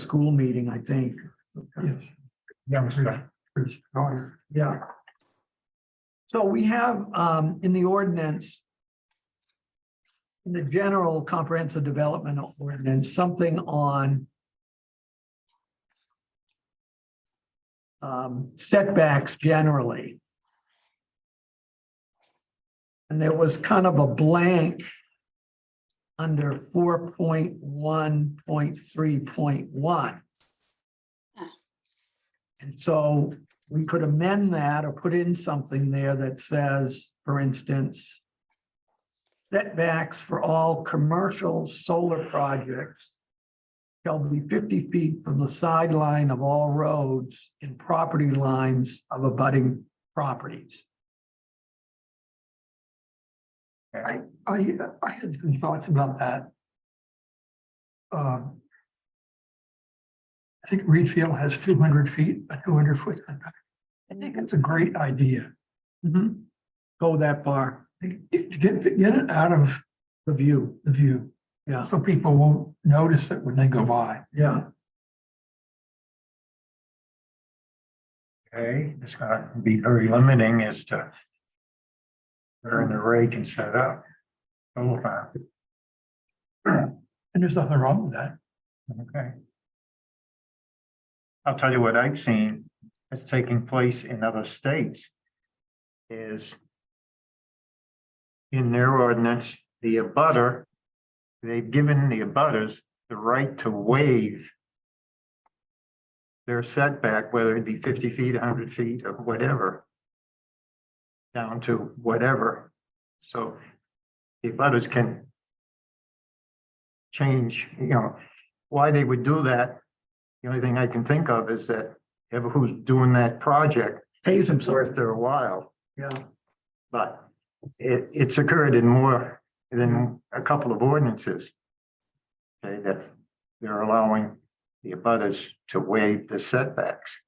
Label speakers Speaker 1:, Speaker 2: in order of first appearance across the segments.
Speaker 1: school meeting, I think.
Speaker 2: Yes.
Speaker 3: Youngster.
Speaker 1: Yeah. So we have in the ordinance, in the general comprehensive development ordinance, something on setbacks generally. And there was kind of a blank under 4.1.3.1. And so we could amend that or put in something there that says, for instance, setbacks for all commercial solar projects shall be 50 feet from the sideline of all roads and property lines of abutting properties.
Speaker 2: I had some thoughts about that. I think Reed Field has 200 feet, a 200-foot. I think it's a great idea.
Speaker 1: Go that far,
Speaker 2: Get it out of
Speaker 1: the view,
Speaker 2: the view,
Speaker 1: yeah,
Speaker 2: so people won't notice it when they go by.
Speaker 1: yeah.
Speaker 3: Okay, it's gonna be very limiting as to where an array can set up. Solar farm.
Speaker 2: And there's nothing wrong with that.
Speaker 3: Okay. I'll tell you what I've seen that's taking place in other states is in their ordinance, the abutter, they've given the abutters the right to waive their setback, whether it be 50 feet, 100 feet, or whatever, down to whatever. So the abutters can change, why they would do that. The only thing I can think of is that whoever who's doing that project
Speaker 1: Pays
Speaker 3: it's
Speaker 1: himself,
Speaker 3: worth their while,
Speaker 1: yeah.
Speaker 3: but it's occurred in more than a couple of ordinances. Okay, that they're allowing the abutters to waive the setbacks.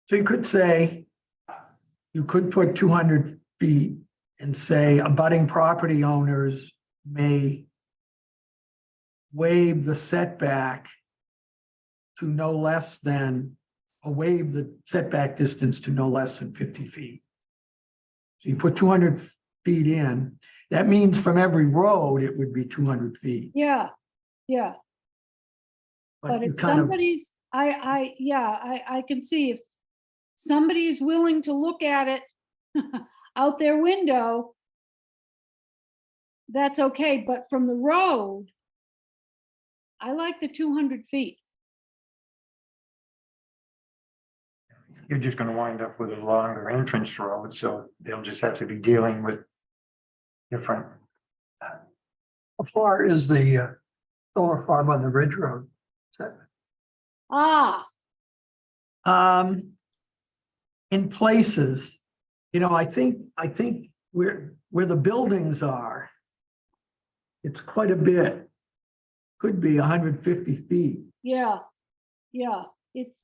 Speaker 1: So you could say, you could put 200 feet and say abutting property owners may waive the setback to no less than, or waive the setback distance to no less than 50 feet. So you put 200 feet in, that means from every road, it would be 200 feet.
Speaker 4: Yeah, yeah, but
Speaker 1: you
Speaker 4: if
Speaker 1: kind of,
Speaker 4: somebody's, I can see if somebody's willing to look at it out their window, that's okay, but from the road, I like the 200 feet.
Speaker 3: You're just gonna wind up with a longer entrance road, so they'll just have to be dealing with different.
Speaker 2: How far is the solar farm on the Ridge Road?
Speaker 4: Ah,
Speaker 1: in places, I think where the buildings are, it's quite a bit, could be 150 feet.
Speaker 4: yeah, it's,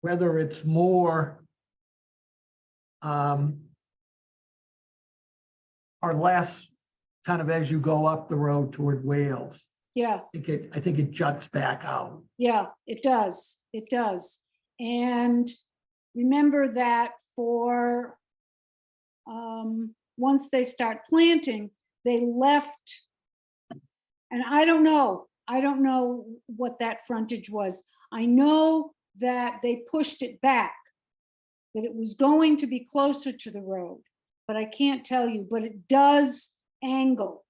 Speaker 1: Whether it's more or less kind of as you go up the road toward Wales.
Speaker 4: yeah.
Speaker 1: I think it juts back out.
Speaker 4: Yeah, it does. It does. And remember that for once they start planting, they left, and I don't know what that frontage was. I know that they pushed it back, that it was going to be closer to the road, but I can't tell you, but it does angle.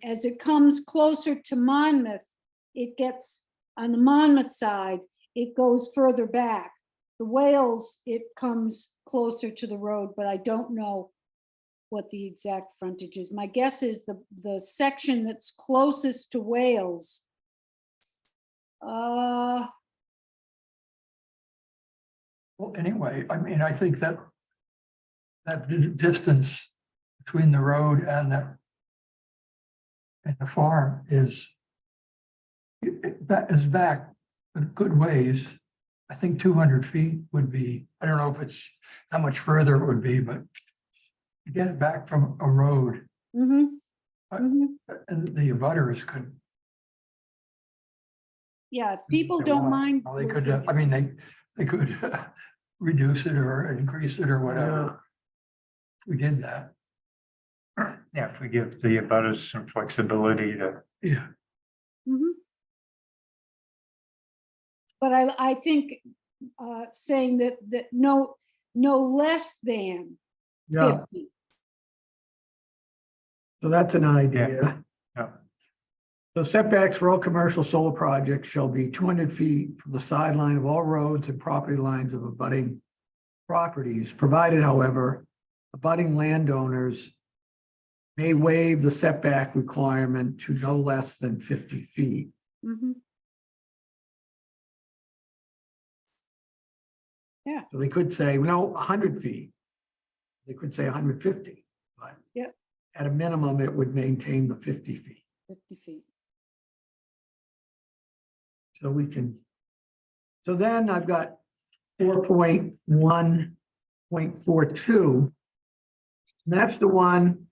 Speaker 4: As it comes closer to Monmouth, it gets, on the Monmouth side, it goes further back. The Wales, it comes closer to the road, but I don't know what the exact frontage is. My guess is the section that's closest to Wales.
Speaker 2: Well, anyway, I mean, I think that distance between the road and the farm that is back a good ways. I think 200 feet would be, I don't know if it's how much further it would be, but to get it back from a road,
Speaker 4: Mm-hmm. Mhm.
Speaker 2: And the abutters could.
Speaker 4: Yeah, if people
Speaker 2: they
Speaker 4: don't
Speaker 2: want.
Speaker 4: mind.
Speaker 2: Well, they could, I mean, they could reduce it or increase it or whatever. If we did that,
Speaker 3: Yeah, if we give the abutters some flexibility to,
Speaker 2: yeah,
Speaker 4: Mhm. But I think saying that no less than
Speaker 1: Yeah,
Speaker 4: 50.
Speaker 1: so that's an idea.
Speaker 3: yeah,
Speaker 1: So setbacks for all commercial solar projects shall be 200 feet from the sideline of all roads and property lines of abutting properties, provided however, abutting landowners may waive the setback requirement to no less than 50 feet.
Speaker 4: Mhm.
Speaker 1: So they could say, no, 100 feet. They could say 150, but
Speaker 4: Yep.
Speaker 1: at a minimum, it would maintain the 50 feet.
Speaker 4: 50 feet.
Speaker 1: So we can, so then I've got 4.1.42. That's the one.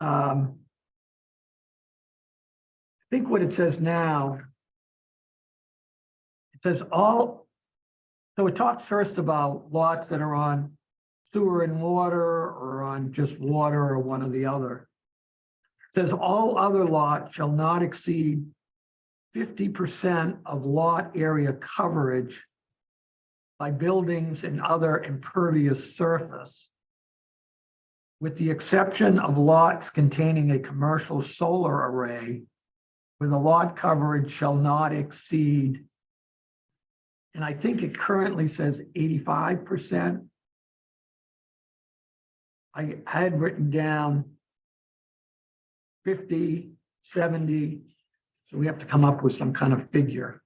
Speaker 1: I think what it says now. It says all, so it talks first about lots that are on sewer and water or on just water or one or the other. It says all other lots shall not exceed 50% of lot area coverage by buildings and other impervious surface, with the exception of lots containing a commercial solar array where the lot coverage shall not exceed, and I think it currently says 85%. I had written down 50, 70, so we have to come up with some kind of figure.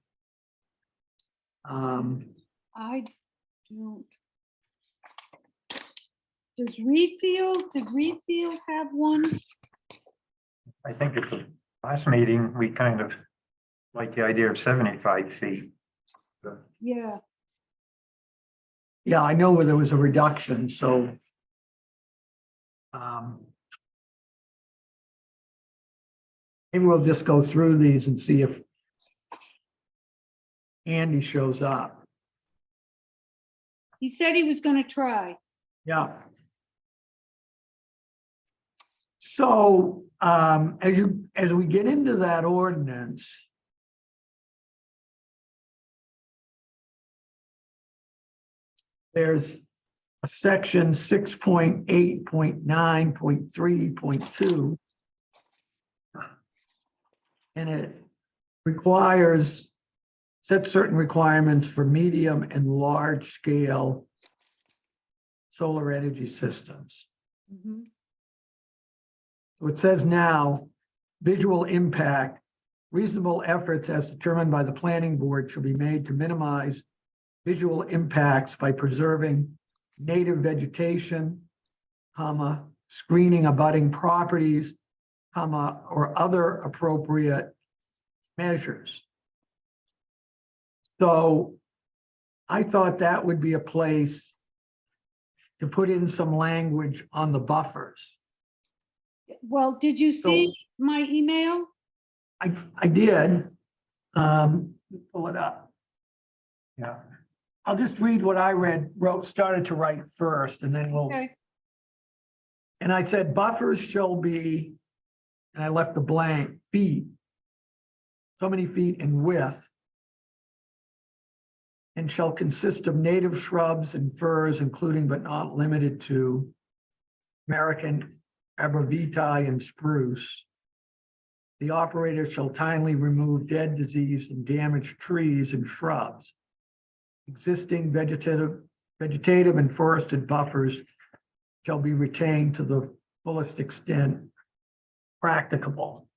Speaker 4: I don't. Did Reedfield have one?
Speaker 3: I think at the last meeting, we kind of like the idea of 75 feet.
Speaker 4: Yeah,
Speaker 1: Yeah, I know where there was a reduction, so. Maybe we'll just go through these and see if Andy shows up.
Speaker 4: he said he was gonna try.
Speaker 1: Yeah. So, as we get into that ordinance. There's a section 6.8.9.3.2. And it requires, set certain requirements for medium and large scale solar energy systems.
Speaker 4: Mhm.
Speaker 1: So it says now, visual impact, reasonable efforts as determined by the planning board shall be made to minimize visual impacts by preserving native vegetation, comma, screening abutting properties, comma, or other appropriate measures. So I thought that would be a place to put in some language on the buffers.
Speaker 4: Well, did you see my email?
Speaker 1: I did. Pull it up.
Speaker 3: Yeah.
Speaker 1: I'll just read what I started to write first, and then we'll.
Speaker 4: Okay,
Speaker 1: And I said buffers shall be, and I left the blank, feet. So many feet in width. And shall consist of native shrubs and firs, including but not limited to American arborvitae and spruce. The operator shall timely remove dead, diseased, and damaged trees and shrubs. Existing vegetative and forested buffers shall be retained to the fullest extent practicable.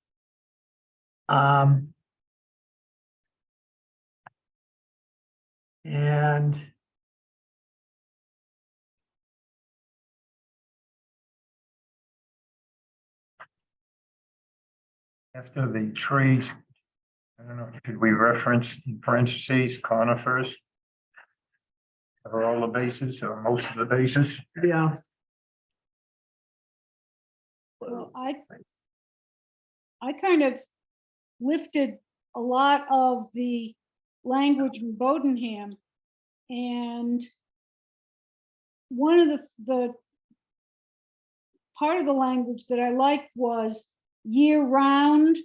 Speaker 1: And
Speaker 3: After the trees, I don't know, could we reference in parentheses conifers? Cover all the bases or most of the bases?
Speaker 1: yeah,
Speaker 4: Well, I kind of lifted a lot of the language from Bodenham. And one of the part of the language that I liked was year-round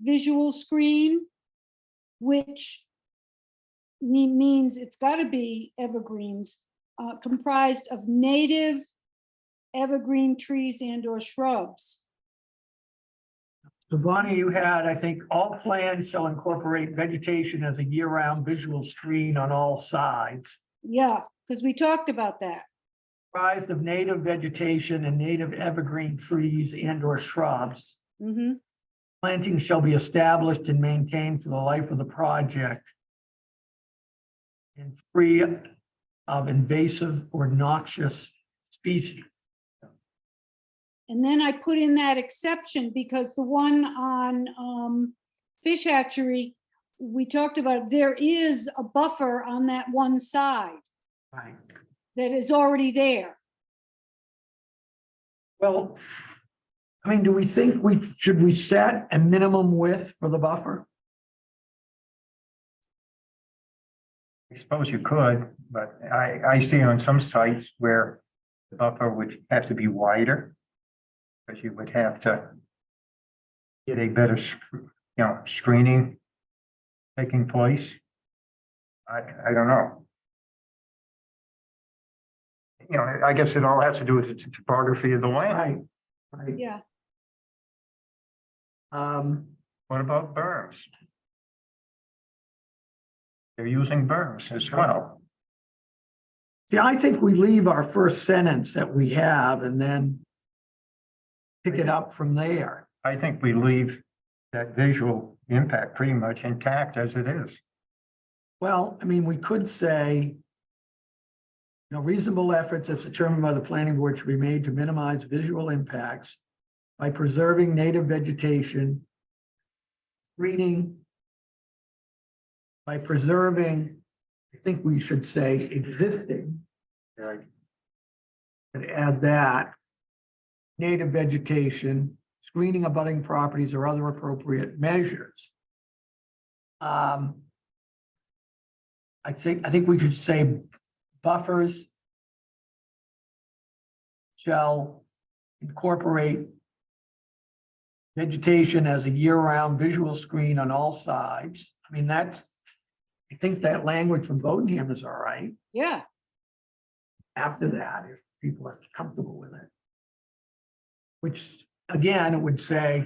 Speaker 4: visual screen, which means it's got to be evergreens, comprised of native evergreen trees and or shrubs.
Speaker 1: So Bonnie, you had, I think, all plans shall incorporate vegetation as a year-round visual screen on all sides.
Speaker 4: Yeah, because we talked about that.
Speaker 1: Comprised of native vegetation and native evergreen trees and or shrubs.
Speaker 4: Mm-hmm.
Speaker 1: Planting shall be established and maintained for the life of the project. And free of invasive or noxious species.
Speaker 4: And then I put in that exception because the one on fish hatchery, we talked about, there is a buffer on that one side
Speaker 1: Right.
Speaker 4: that is already there.
Speaker 1: Well, I mean, do we think should we set a minimum width for the buffer?
Speaker 3: I suppose you could, but I see on some sites where the buffer would have to be wider. Because you would have to get a better, screening taking place. I don't know. I guess it all has to do with the topography of the land.
Speaker 1: Right.
Speaker 4: Yeah.
Speaker 3: What about berms? They're using berms as well.
Speaker 1: See, I think we leave our first sentence that we have and then pick it up from there.
Speaker 3: I think we leave that visual impact pretty much intact as it is.
Speaker 1: Well, I mean, we could say, reasonable efforts as determined by the planning board should be made to minimize visual impacts by preserving native vegetation, screening, by preserving, I think we should say existing, and add that, native vegetation, screening abutting properties or other appropriate measures. I think we should say buffers shall incorporate vegetation as a year-round visual screen on all sides. I mean, I think that language from Bodenham is all right.
Speaker 4: Yeah.
Speaker 1: After that, if people are comfortable with it. Which, again, it would say,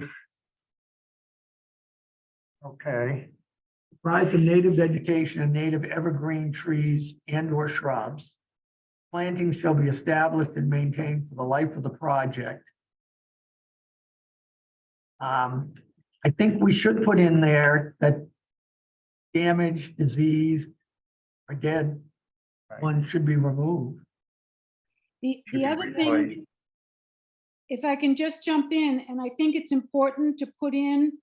Speaker 3: Okay.
Speaker 1: comprised of native vegetation and native evergreen trees and or shrubs. Plantings shall be established and maintained for the life of the project. I think we should put in there that damaged, diseased, or dead ones should be removed.
Speaker 4: The other thing, if I can just jump in, and I think it's important to put in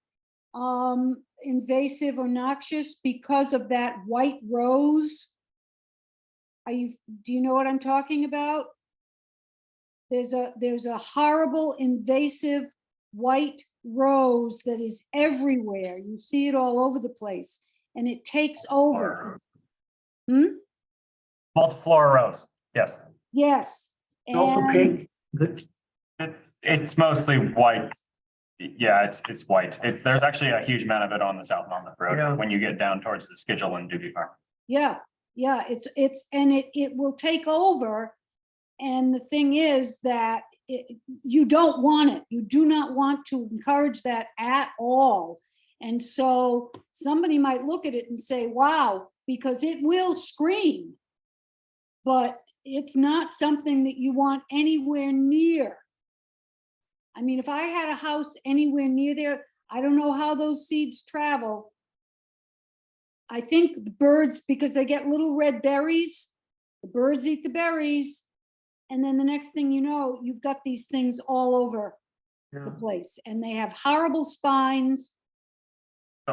Speaker 4: invasive or noxious because of that white rose. Do you know what I'm talking about? There's a horrible invasive white rose that is everywhere. You see it all over the place and it takes over.
Speaker 5: Multiflora rose, yes.
Speaker 4: Yes.
Speaker 1: Also
Speaker 4: And
Speaker 1: pink.
Speaker 5: It's mostly white. Yeah, it's white. There's actually a huge amount of it on the South Monmouth
Speaker 1: Yeah.
Speaker 5: Road when you get down towards the Schedule and Doobie Farm.
Speaker 4: yeah, it will take over. And the thing is that you don't want it. You do not want to encourage that at all. And so somebody might look at it and say, wow, because it will scream, but it's not something that you want anywhere near. I mean, if I had a house anywhere near there, I don't know how those seeds travel. I think the birds, because they get little red berries, the birds eat the berries. And then the next thing you know, you've got these things all over the place and they have horrible spines.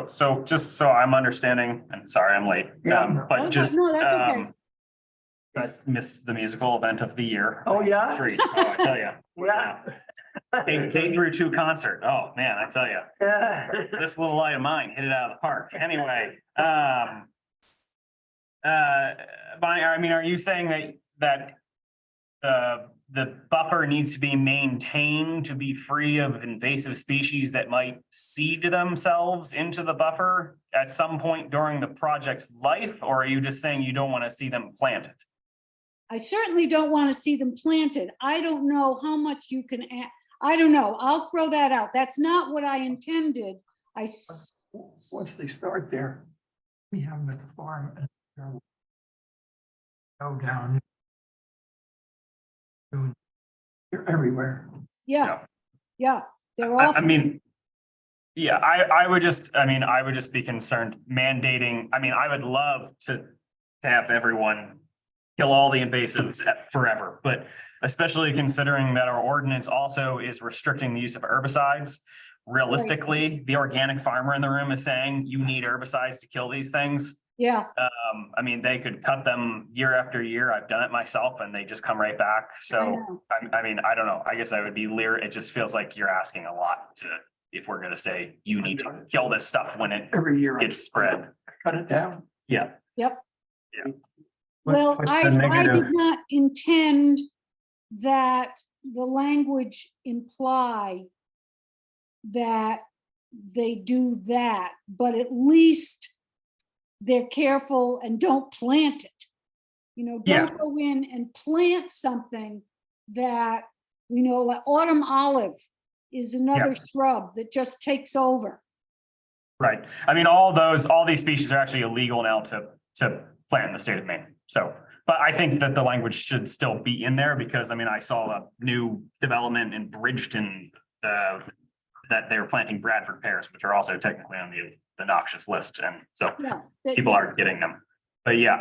Speaker 5: So just so I'm understanding, and sorry, I'm late.
Speaker 1: Yeah.
Speaker 5: But just,
Speaker 4: No, that's okay.
Speaker 5: guys missed the musical event of the year.
Speaker 1: Oh, yeah?
Speaker 5: Street, oh, I tell you.
Speaker 1: Yeah.
Speaker 5: K through 2 concert. Oh, man, I tell you.
Speaker 1: Yeah.
Speaker 5: This little light of mine hit it out of the park. Anyway, Bonnie, I mean, are you saying that the buffer needs to be maintained to be free of invasive species that might seed themselves into the buffer at some point during the project's life? Or are you just saying you don't want to see them planted?
Speaker 4: I certainly don't want to see them planted. I don't know how much you can add. I don't know. I'll throw that out. That's not what I intended.
Speaker 2: Once they start there, we have them at the farm. And they'll go down. They're everywhere.
Speaker 4: Yeah, yeah, they're
Speaker 5: I
Speaker 4: awful.
Speaker 5: mean, yeah, I would just be concerned mandating, I would love to have everyone kill all the invasives forever, but especially considering that our ordinance also is restricting the use of herbicides. Realistically, the organic farmer in the room is saying you need herbicides to kill these things.
Speaker 4: Yeah,
Speaker 5: They could cut them year after year. I've done it myself and they just come right back.
Speaker 4: I
Speaker 5: So,
Speaker 4: know.
Speaker 5: I don't know. I guess I would be leery. It just feels like you're asking a lot if we're gonna say you need to kill this stuff when it
Speaker 2: Every year.
Speaker 5: gets spread.
Speaker 2: Cut it down.
Speaker 5: Yeah.
Speaker 4: well,
Speaker 3: what's
Speaker 4: I
Speaker 3: the
Speaker 4: did
Speaker 3: negative?
Speaker 4: not intend that the language imply that they do that, but at least they're careful and don't plant it. You know,
Speaker 5: Yeah.
Speaker 4: don't go in and plant something that, like autumn olive is another shrub that just takes over.
Speaker 5: Right. All these species are actually illegal now to plant in the state of Maine. So, but I think that the language should still be in there because, I saw a new development in Bridgeton, that they were planting Bradford pears, which are also technically on the noxious list. And so
Speaker 4: Yeah.
Speaker 5: people aren't getting them. But yeah,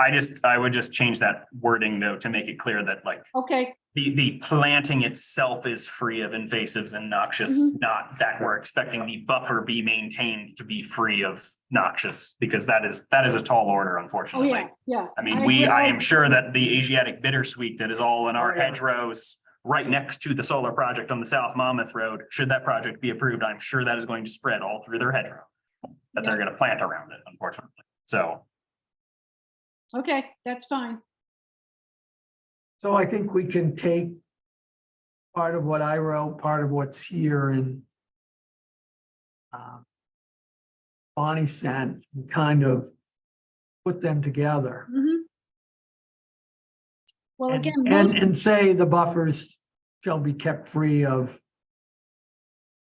Speaker 5: I would just change that wording though, to make it clear that
Speaker 4: Okay,
Speaker 5: the planting itself is free of invasives and noxious, not that we're expecting the buffer be maintained to be free of noxious, because that is a tall order,
Speaker 4: oh,
Speaker 5: unfortunately.
Speaker 4: yeah, yeah.
Speaker 5: I am sure that the Asiatic bittersweet that is all in our
Speaker 1: Oh, yeah.
Speaker 5: hedgerows right next to the solar project on the South Monmouth Road, should that project be approved, I'm sure that is going to spread all through their hedgerow that they're going to plant around it, unfortunately. So,
Speaker 4: Okay, that's fine.
Speaker 1: So I think we can take part of what I wrote, part of what's here and Bonnie sent, and kind of put them together.
Speaker 4: Mhm. Well,
Speaker 1: And,
Speaker 4: again,
Speaker 1: and say the buffers shall be kept free of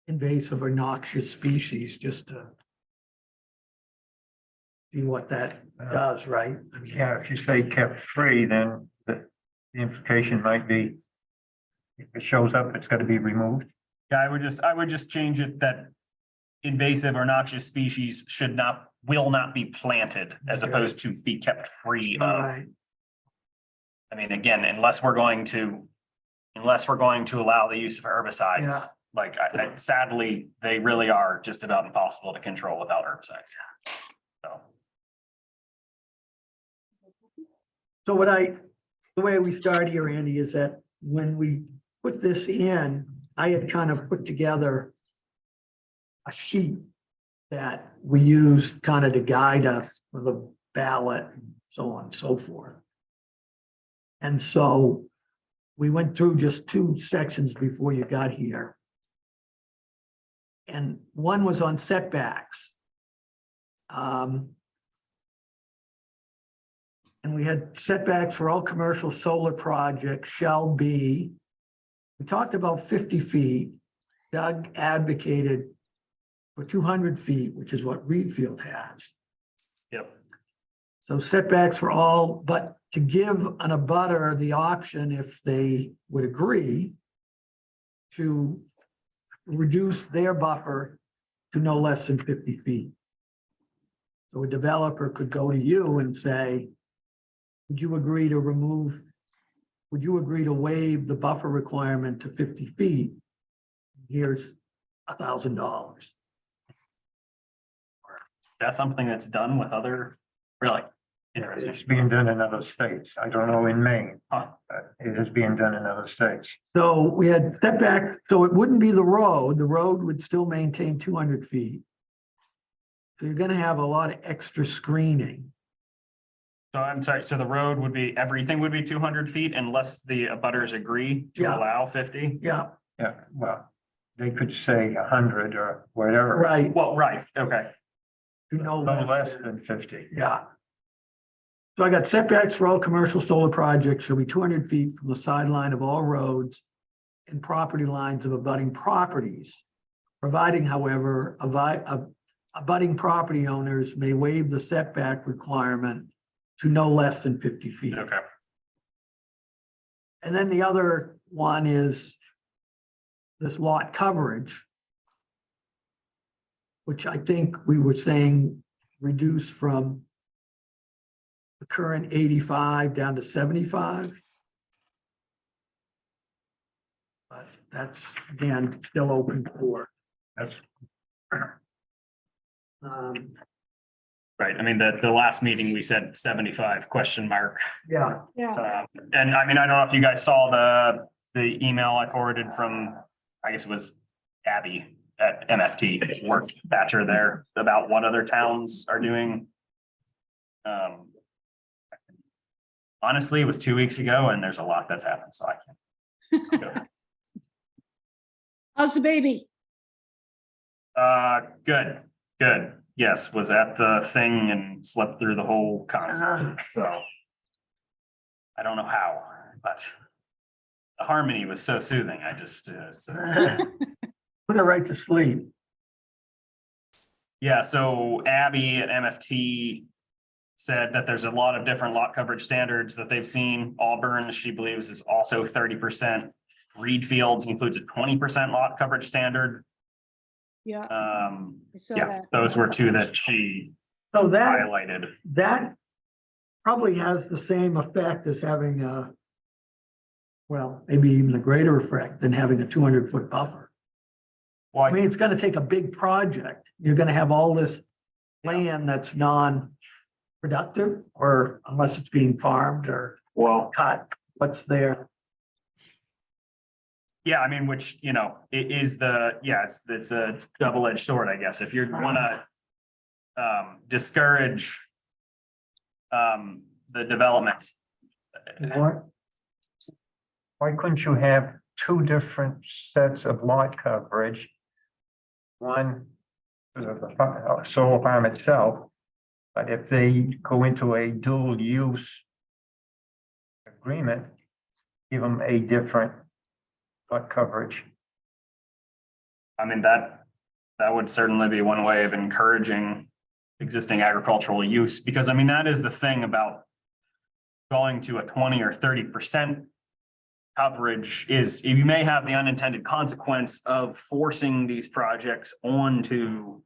Speaker 1: invasive or noxious species, just to see what that does, right?
Speaker 3: Yeah, if you say kept free, then the implication might be if it shows up, it's got to be removed.
Speaker 5: yeah, I would just change it that invasive or noxious species will not be planted as
Speaker 1: Okay.
Speaker 5: opposed to be kept free
Speaker 1: All
Speaker 5: of.
Speaker 1: right.
Speaker 5: Again, unless we're going to allow the use of
Speaker 1: Yeah.
Speaker 5: herbicides, sadly, they really are just about impossible to control without herbicides. So,
Speaker 1: So the way we start here, Andy, is that when we put this in, I had kind of put together a sheet that we used kind of to guide us for the ballot and so on and so forth. And so we went through just 2 sections before you got here. And one was on setbacks. And we had setbacks for all commercial solar projects shall be, we talked about 50 feet. Doug advocated for 200 feet, which is what Reedfield has.
Speaker 5: yep.
Speaker 1: So setbacks for all, but to give an abutter the option, if they would agree, to reduce their buffer to no less than 50 feet. So a developer could go to you and say, would you agree to waive the buffer requirement to 50 feet? Here's $1,000.
Speaker 5: Is that something that's done with other, really? Interesting.
Speaker 3: It's being done in other states. I don't know in Maine,
Speaker 5: Huh.
Speaker 3: but it is being done in other states.
Speaker 1: So we had setback, so it wouldn't be the road would still maintain 200 feet. So you're gonna have a lot of extra screening.
Speaker 5: So I'm sorry, so the road would be, everything would be 200 feet unless the abutters agree to
Speaker 1: Yeah.
Speaker 5: allow 50?
Speaker 1: Yeah,
Speaker 3: Yeah, well, they could say 100 or whatever.
Speaker 1: right.
Speaker 5: Well, right, okay.
Speaker 1: You know,
Speaker 3: No less than 50.
Speaker 1: yeah. So I got setbacks for all commercial solar projects shall be 200 feet from the sideline of all roads and property lines of abutting properties. Providing, however, abutting property owners may waive the setback requirement to no less than 50 feet.
Speaker 5: Okay.
Speaker 1: And then the other one is this lot coverage, which I think we were saying reduce from the current 85 down to 75. But that's, again, still open for.
Speaker 3: That's
Speaker 5: Right, I mean, the last meeting, we said 75 question mark.
Speaker 1: Yeah,
Speaker 4: Yeah,
Speaker 5: And I mean, I don't know if you guys saw the email I forwarded from, I guess it was Abby at MFT, work batcher there, about what other towns are doing. Honestly, it was 2 weeks ago and there's a lot that's happened, so I can't.
Speaker 4: how's the baby?
Speaker 5: Good, good. Yes, was at the thing and slept through the whole concert, so. I don't know how, but the harmony was so soothing. I just,
Speaker 1: put it right to sleep.
Speaker 5: yeah, so Abby at MFT said that there's a lot of different lot coverage standards that they've seen. Auburn, she believes, is also 30%. Reed Fields includes a 20% lot coverage standard.
Speaker 4: Yeah,
Speaker 5: I
Speaker 4: saw
Speaker 5: yeah,
Speaker 4: that.
Speaker 5: those were two that she
Speaker 1: So that,
Speaker 5: highlighted.
Speaker 1: that probably has the same effect as having a, well, maybe even a greater effect than having a 200-foot buffer.
Speaker 5: Well,
Speaker 1: I mean, it's gonna take a big project. You're gonna have all this land that's non-productive, or unless it's being farmed or
Speaker 5: well,
Speaker 1: cut, what's there.
Speaker 5: yeah, I mean, which, you know, it is it's a double-edged sword, I guess. If you wanna discourage the development.
Speaker 3: Why couldn't you have two different sets of lot coverage? One for the solar farm itself, but if they go into a dual use agreement, give them a different lot coverage.
Speaker 5: I mean, that would certainly be one way of encouraging existing agricultural use, because I mean, that is the thing about going to a 20 or 30% coverage is you may have the unintended consequence of forcing these projects onto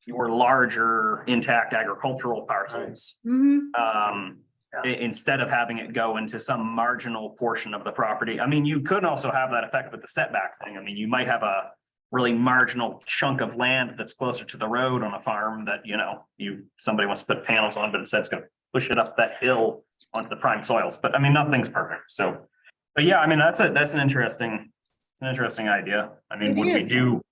Speaker 5: your larger intact agricultural parcels.
Speaker 4: Mhm.
Speaker 5: Instead of having it go into some marginal portion of the property. I mean, you could also have that effect with the setback thing. I mean, you might have a really marginal chunk of land that's closer to the road on a farm that, you know, somebody wants to put panels on, but instead it's gonna push it up that hill onto the prime soils. But I mean, nothing's perfect, so. But yeah, I mean, that's an interesting idea. I mean,
Speaker 4: It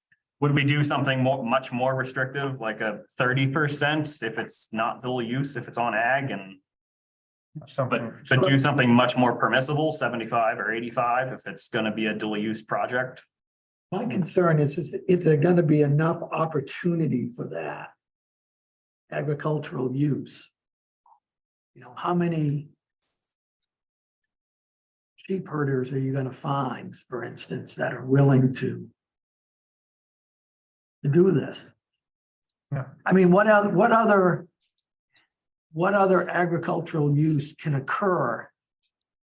Speaker 5: would we do something much more restrictive, like a 30% if it's not dual use, if it's on ag, and
Speaker 3: Something.
Speaker 5: but do something much more permissible, 75 or 85 if it's gonna be a dual use project?
Speaker 1: My concern is there gonna be enough opportunity for that agricultural use? You know, how many sheep herders are you gonna find, for instance, that are willing to do this?
Speaker 3: Yeah.
Speaker 1: I mean, what other agricultural use can occur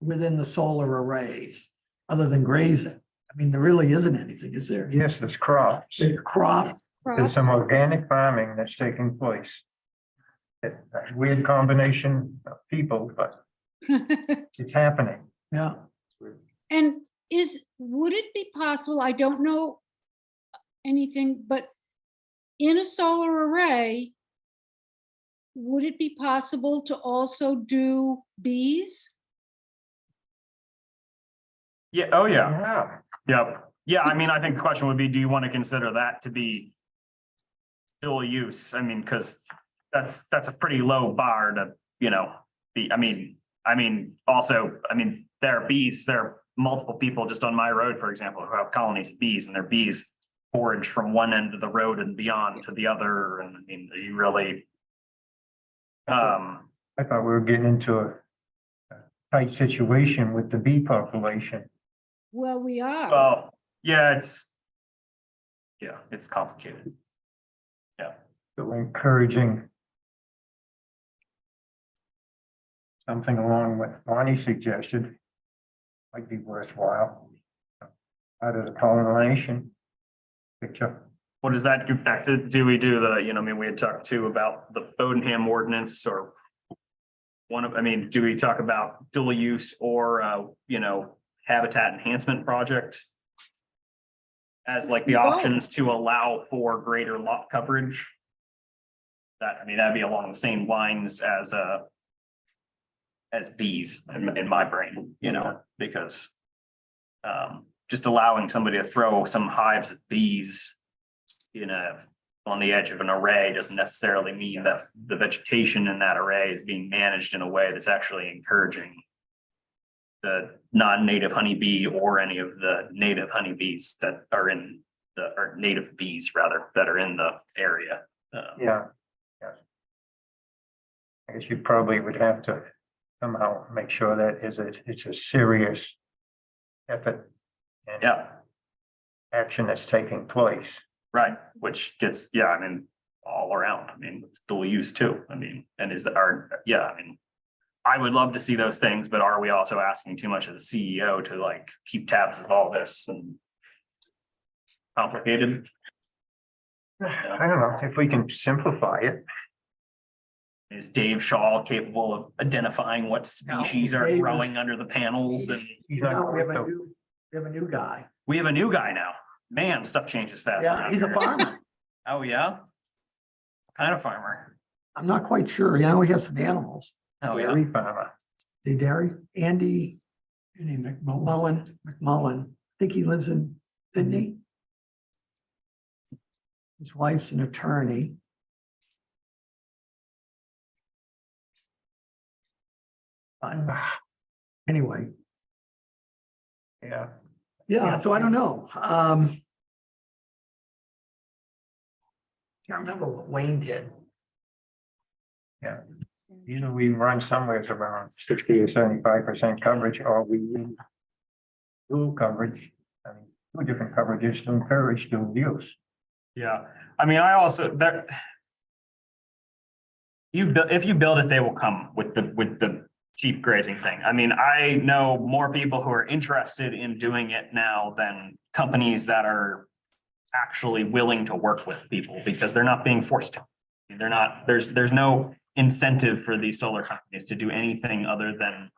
Speaker 1: within the solar arrays other than grazing? I mean, there really isn't anything, is there?
Speaker 3: Yes, there's crops.
Speaker 1: There's crop,
Speaker 3: There's some organic farming that's taking place. A weird combination of people, but it's happening.
Speaker 1: yeah.
Speaker 4: And would it be possible, I don't know anything, but in a solar array, would it be possible to also do bees?
Speaker 5: Yeah, oh, yeah,
Speaker 3: Yeah,
Speaker 5: yep. Yeah, I mean, I think the question would be, do you want to consider that to be dual use? I mean, because that's a pretty low bar to, be, also, there are bees, there are multiple people just on my road, for example, who have colonies of bees, and their bees forage from one end of the road and beyond to the other, and I mean, you really,
Speaker 3: I thought we were getting into a tight situation with the bee population.
Speaker 4: Well, we are.
Speaker 5: well, yeah, it's complicated.
Speaker 3: So encouraging something along what Bonnie suggested might be worthwhile. Out of the pollination picture.
Speaker 5: What does that get back to? Do we do the, we had talked too about the Bodenham ordinance or do we talk about dual use or, habitat enhancement project? As like the
Speaker 4: Both.
Speaker 5: options to allow for greater lot coverage? That'd be along the same lines as bees in my brain, because just allowing somebody to throw some hives of bees on the edge of an array doesn't necessarily mean that the vegetation in that array is being managed in a way that's actually encouraging the non-native honeybee or any of the native honeybees that are or native bees rather, that are in the area.
Speaker 3: Yeah. I guess you probably would have to somehow make sure that it's a serious effort and
Speaker 5: Yeah,
Speaker 3: action that's taking place.
Speaker 5: right, which gets, all around, it's dual use too, and I would love to see those things, but are we also asking too much of the CEO to like keep tabs of all this and complicated?
Speaker 3: I don't know if we can simplify it.
Speaker 5: Is Dave Shaw capable of identifying what species are
Speaker 1: Dave is-
Speaker 5: growing under the panels? And
Speaker 3: He's not
Speaker 1: We have a
Speaker 3: so-
Speaker 1: new, we have a new guy.
Speaker 5: we have a new guy now. Man, stuff changes fast.
Speaker 1: Yeah,
Speaker 5: around
Speaker 1: he's a
Speaker 5: here.
Speaker 1: farmer.
Speaker 5: Oh, yeah? What kind of farmer?
Speaker 1: I'm not quite sure. You know, he has some animals.
Speaker 5: Oh, yeah.
Speaker 3: Dairy farmer.
Speaker 1: The dairy, Andy
Speaker 2: Any McMullen.
Speaker 1: McMullen. I think he lives in Sydney. His wife's an attorney. Anyway,
Speaker 3: Yeah.
Speaker 1: yeah, so I don't know. Can't remember what Wayne did.
Speaker 3: Usually we run somewhere around 60 or 75% coverage, or we use dual coverage. Two different coverages to encourage dual use.
Speaker 5: Yeah, I also, if you build it, they will come with the cheap grazing thing. I know more people who are interested in doing it now than companies that are actually willing to work with people because they're not being forced to. They're not, there's no incentive for these solar companies to do anything other than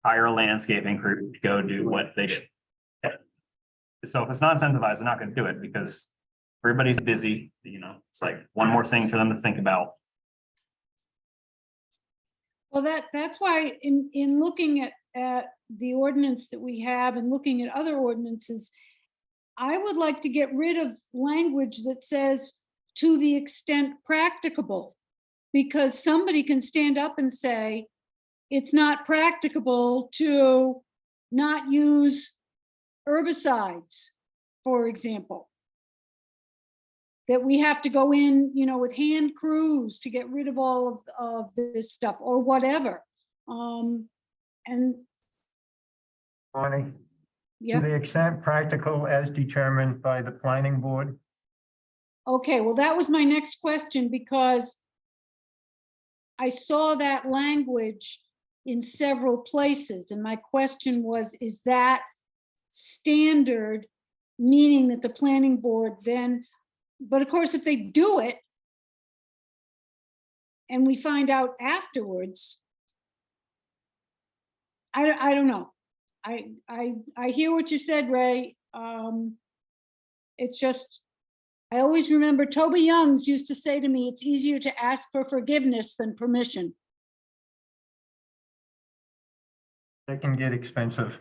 Speaker 5: hire a landscaping crew to go do what they do. So if it's not incentivized, they're not going to do it because everybody's busy, it's like one more thing for them to think about.
Speaker 4: Well, that's why in looking at the ordinance that we have and looking at other ordinances, I would like to get rid of language that says to the extent practicable, because somebody can stand up and say, it's not practicable to not use herbicides, for example. That we have to go in, with hand crews to get rid of all of this stuff or whatever. And
Speaker 3: Bonnie, to
Speaker 4: yeah,
Speaker 3: the extent practical as determined by the planning board.
Speaker 4: okay, well, that was my next question because I saw that language in several places. And my question was, is that standard, meaning that the planning board then, but of course, if they do it and we find out afterwards, I don't know. I hear what you said, Ray. It's just, I always remember Toby Youngs used to say to me, it's easier to ask for forgiveness than permission.
Speaker 3: They can get expensive.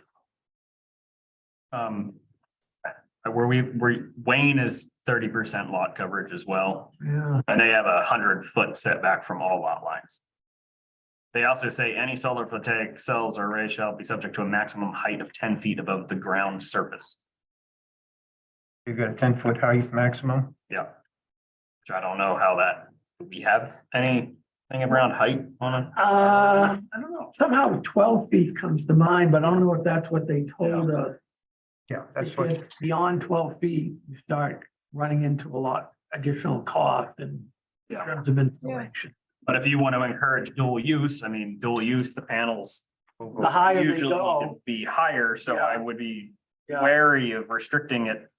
Speaker 5: Wayne is 30% lot coverage as well,
Speaker 1: Yeah,
Speaker 5: and they have 100-foot setback from all lot lines. They also say any solar photovoltaic cells or arrays shall be subject to a maximum height of 10 feet above the ground surface.
Speaker 3: You got a 10-foot height maximum.
Speaker 5: Yeah. Which I don't know how that, do we have anything around height on it?
Speaker 1: I don't know, somehow 12 feet comes to mind, but I don't know if that's what they told us.
Speaker 3: Yeah, that's
Speaker 1: If
Speaker 3: what,
Speaker 1: it's beyond 12 feet, you start running into a lot additional cost and in
Speaker 5: Yeah.
Speaker 1: terms of installation.
Speaker 5: But if you want to encourage dual use, I mean, dual use, the panels
Speaker 1: The higher they
Speaker 5: usually
Speaker 1: go,
Speaker 5: can be higher, so
Speaker 1: Yeah.
Speaker 5: I would be
Speaker 1: yeah,
Speaker 5: wary of restricting it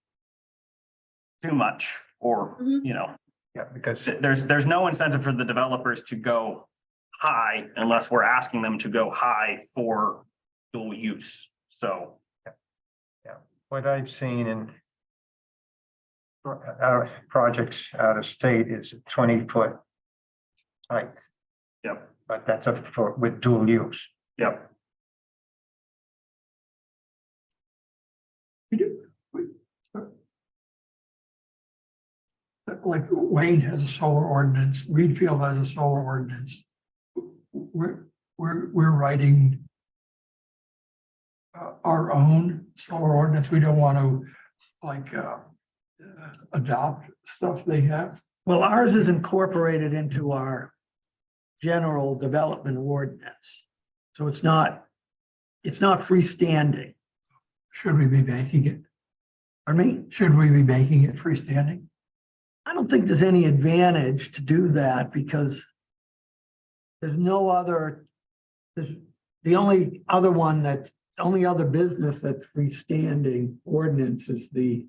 Speaker 5: too much, or,
Speaker 4: Mhm.
Speaker 5: you know,
Speaker 3: yeah, because
Speaker 5: there's no incentive for the developers to go high unless we're asking them to go high for dual use, so.
Speaker 3: what I've seen in our projects out of state is 20-foot height,
Speaker 5: Yep,
Speaker 3: but that's with dual use.
Speaker 5: yep.
Speaker 2: Like Wayne has a solar ordinance, Reedfield has a solar ordinance. We're writing our own solar ordinance. We don't want to like adopt stuff they have.
Speaker 1: well, ours is incorporated into our general development ordinance. So it's not freestanding.
Speaker 2: Should we be making it?
Speaker 1: Pardon me?
Speaker 2: Should we be making it freestanding?
Speaker 1: I don't think there's any advantage to do that because there's no other, there's the only other business that's freestanding ordinance is the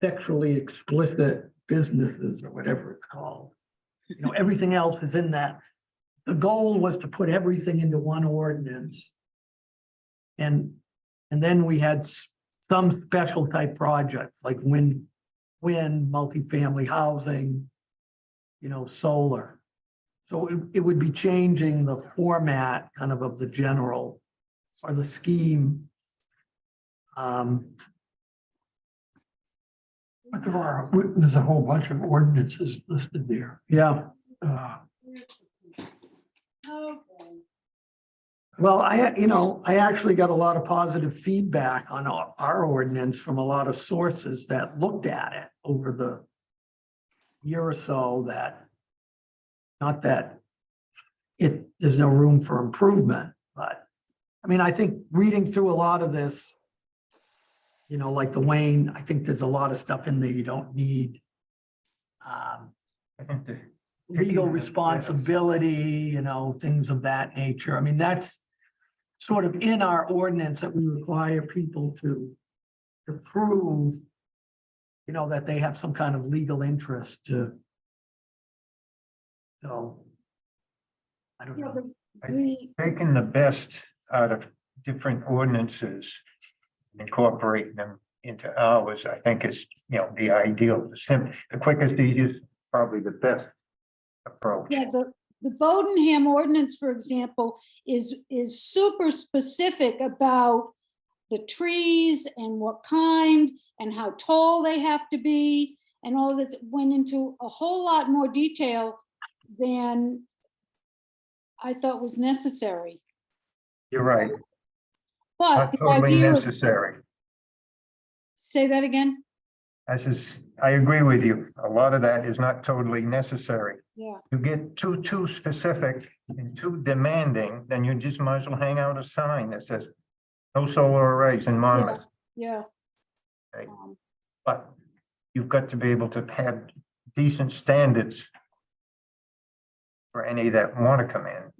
Speaker 1: sexually explicit businesses or whatever it's called. You know, everything else is in that. The goal was to put everything into one ordinance. And then we had some special type projects like wind, multifamily housing, you know, solar. So it would be changing the format kind of the general or the scheme.
Speaker 2: But there's a whole bunch of ordinances listed there.
Speaker 1: Yeah, well, I actually got a lot of positive feedback on our ordinance from a lot of sources that looked at it over the year or so that, not that there's no room for improvement, but I mean, I think reading through a lot of this, you know, like the Wayne, I think there's a lot of stuff in there you don't need.
Speaker 3: I think the
Speaker 1: Legal responsibility, you know, things of that nature. I mean, that's sort of in our ordinance that we require people to prove, you know, that they have some kind of legal interest to. So. I don't know.
Speaker 3: taking the best out of different ordinances, incorporating them into ours, I think is, you know, the ideal, the quickest, easiest, probably the best approach.
Speaker 4: Yeah, the Bodenham ordinance, for example, is super specific about the trees and what kind and how tall they have to be. And all that went into a whole lot more detail than I thought was necessary.
Speaker 3: You're right,
Speaker 4: But
Speaker 3: not
Speaker 4: the
Speaker 3: totally
Speaker 4: idea,
Speaker 3: necessary.
Speaker 4: say that again?
Speaker 3: I agree with you. A lot of that is not totally necessary.
Speaker 4: Yeah,
Speaker 3: You get too specific and too demanding, then you just might as well hang out a sign that says no solar arrays in Monmouth.
Speaker 4: yeah.
Speaker 3: Right. But you've got to be able to have decent standards for any that want to come in.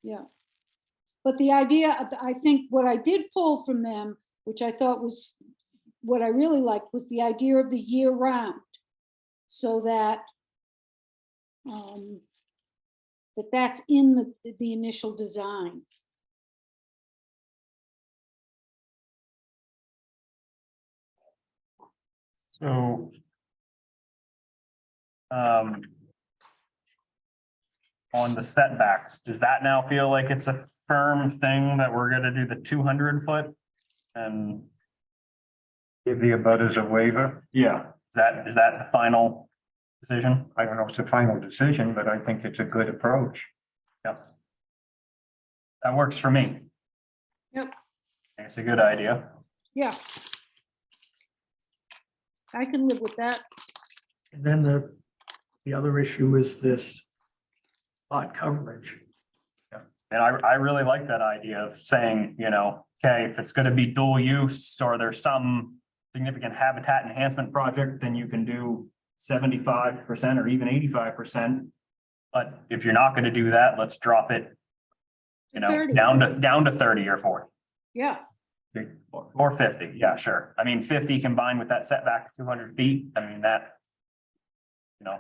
Speaker 4: Yeah. But the idea, I think what I did pull from them, which I thought was, what I really liked was the idea of the year round. So that that's in the initial design.
Speaker 5: So On the setbacks, does that now feel like it's a firm thing that we're gonna do the 200 foot? And
Speaker 3: Give the abutters a waiver.
Speaker 5: yeah, is that the final decision?
Speaker 3: I don't know if it's a final decision, but I think it's a good approach.
Speaker 5: Yep. That works for me.
Speaker 4: Yep.
Speaker 5: It's a good idea.
Speaker 4: Yeah. I can live with that.
Speaker 1: And then the other issue is this lot coverage.
Speaker 5: And I really like that idea of saying, you know, okay, if it's gonna be dual use or there's some significant habitat enhancement project, then you can do 75% or even 85%. But if you're not gonna do that, let's drop it, you know,
Speaker 4: 30.
Speaker 5: down to 30 or 40
Speaker 4: Yeah,
Speaker 5: or 50. Yeah, sure. I mean, 50 combined with that setback of 200 feet, I mean, that, you know,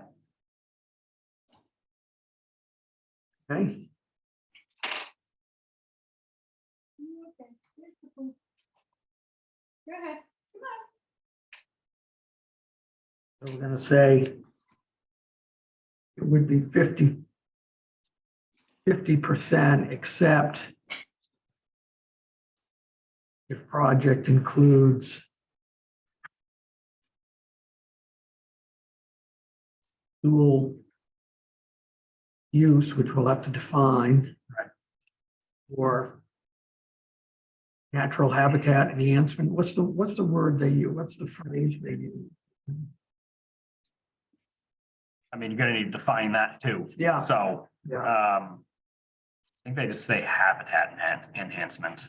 Speaker 1: Okay,
Speaker 4: go ahead.
Speaker 1: so we're gonna say it would be 50% except if project includes dual use, which we'll have to define.
Speaker 5: Right.
Speaker 1: Or natural habitat enhancement. What's the word they use? What's the phrase they use?
Speaker 5: I mean, you're gonna need to define that too.
Speaker 1: Yeah,
Speaker 5: So,
Speaker 1: yeah.
Speaker 5: I think they just say habitat enhancement.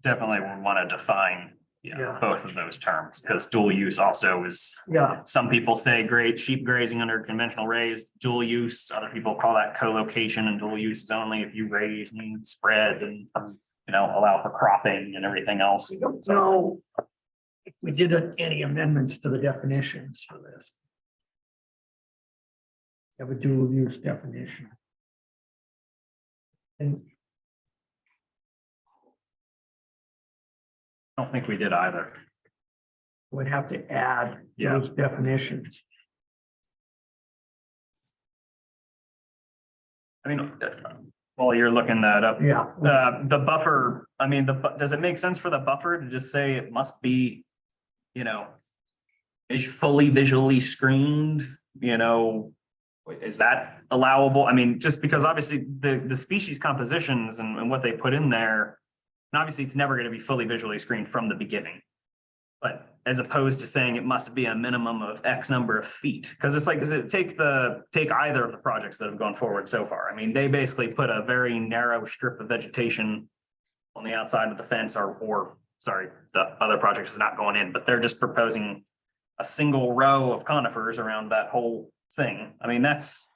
Speaker 5: Definitely would want to define,
Speaker 1: Yeah.
Speaker 5: both of those terms, because dual use also is,
Speaker 1: Yeah,
Speaker 5: some people say great sheep grazing under conventional raised, dual use, other people call that co-location, and dual use is only if you raise and spread and, you know, allow for cropping and everything else.
Speaker 1: we don't know if we did any amendments to the definitions for this. Have a dual use definition. And
Speaker 5: I don't think we did either.
Speaker 1: would have to add
Speaker 5: Yeah.
Speaker 1: those definitions.
Speaker 5: I mean, while you're looking that up,
Speaker 1: Yeah,
Speaker 5: the buffer, I mean, does it make sense for the buffer to just say it must be, you know, is fully visually screened, you know, is that allowable? I mean, just because obviously the species compositions and what they put in there, and obviously it's never going to be fully visually screened from the beginning. But as opposed to saying it must be a minimum of X number of feet, because it's like, take either of the projects that have gone forward so far. I mean, they basically put a very narrow strip of vegetation on the outside of the fence, or sorry, the other project is not going in, but they're just proposing a single row of conifers around that whole thing. I mean, that's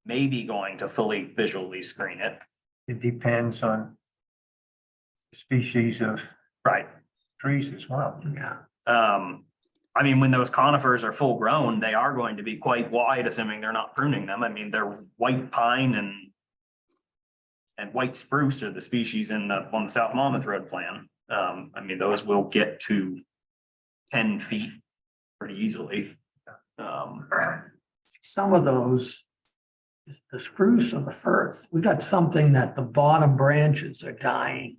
Speaker 5: maybe going to fully visually screen it.
Speaker 3: It depends on the species of
Speaker 5: Right.
Speaker 3: trees as well.
Speaker 1: yeah.
Speaker 5: I mean, when those conifers are full grown, they are going to be quite wide, assuming they're not pruning them. I mean, they're white pine and white spruce are the species on the South Monmouth Road plan. I mean, those will get to 10 feet pretty easily.
Speaker 1: Some of those, the spruce or the firth, we got something that the bottom branches are dying.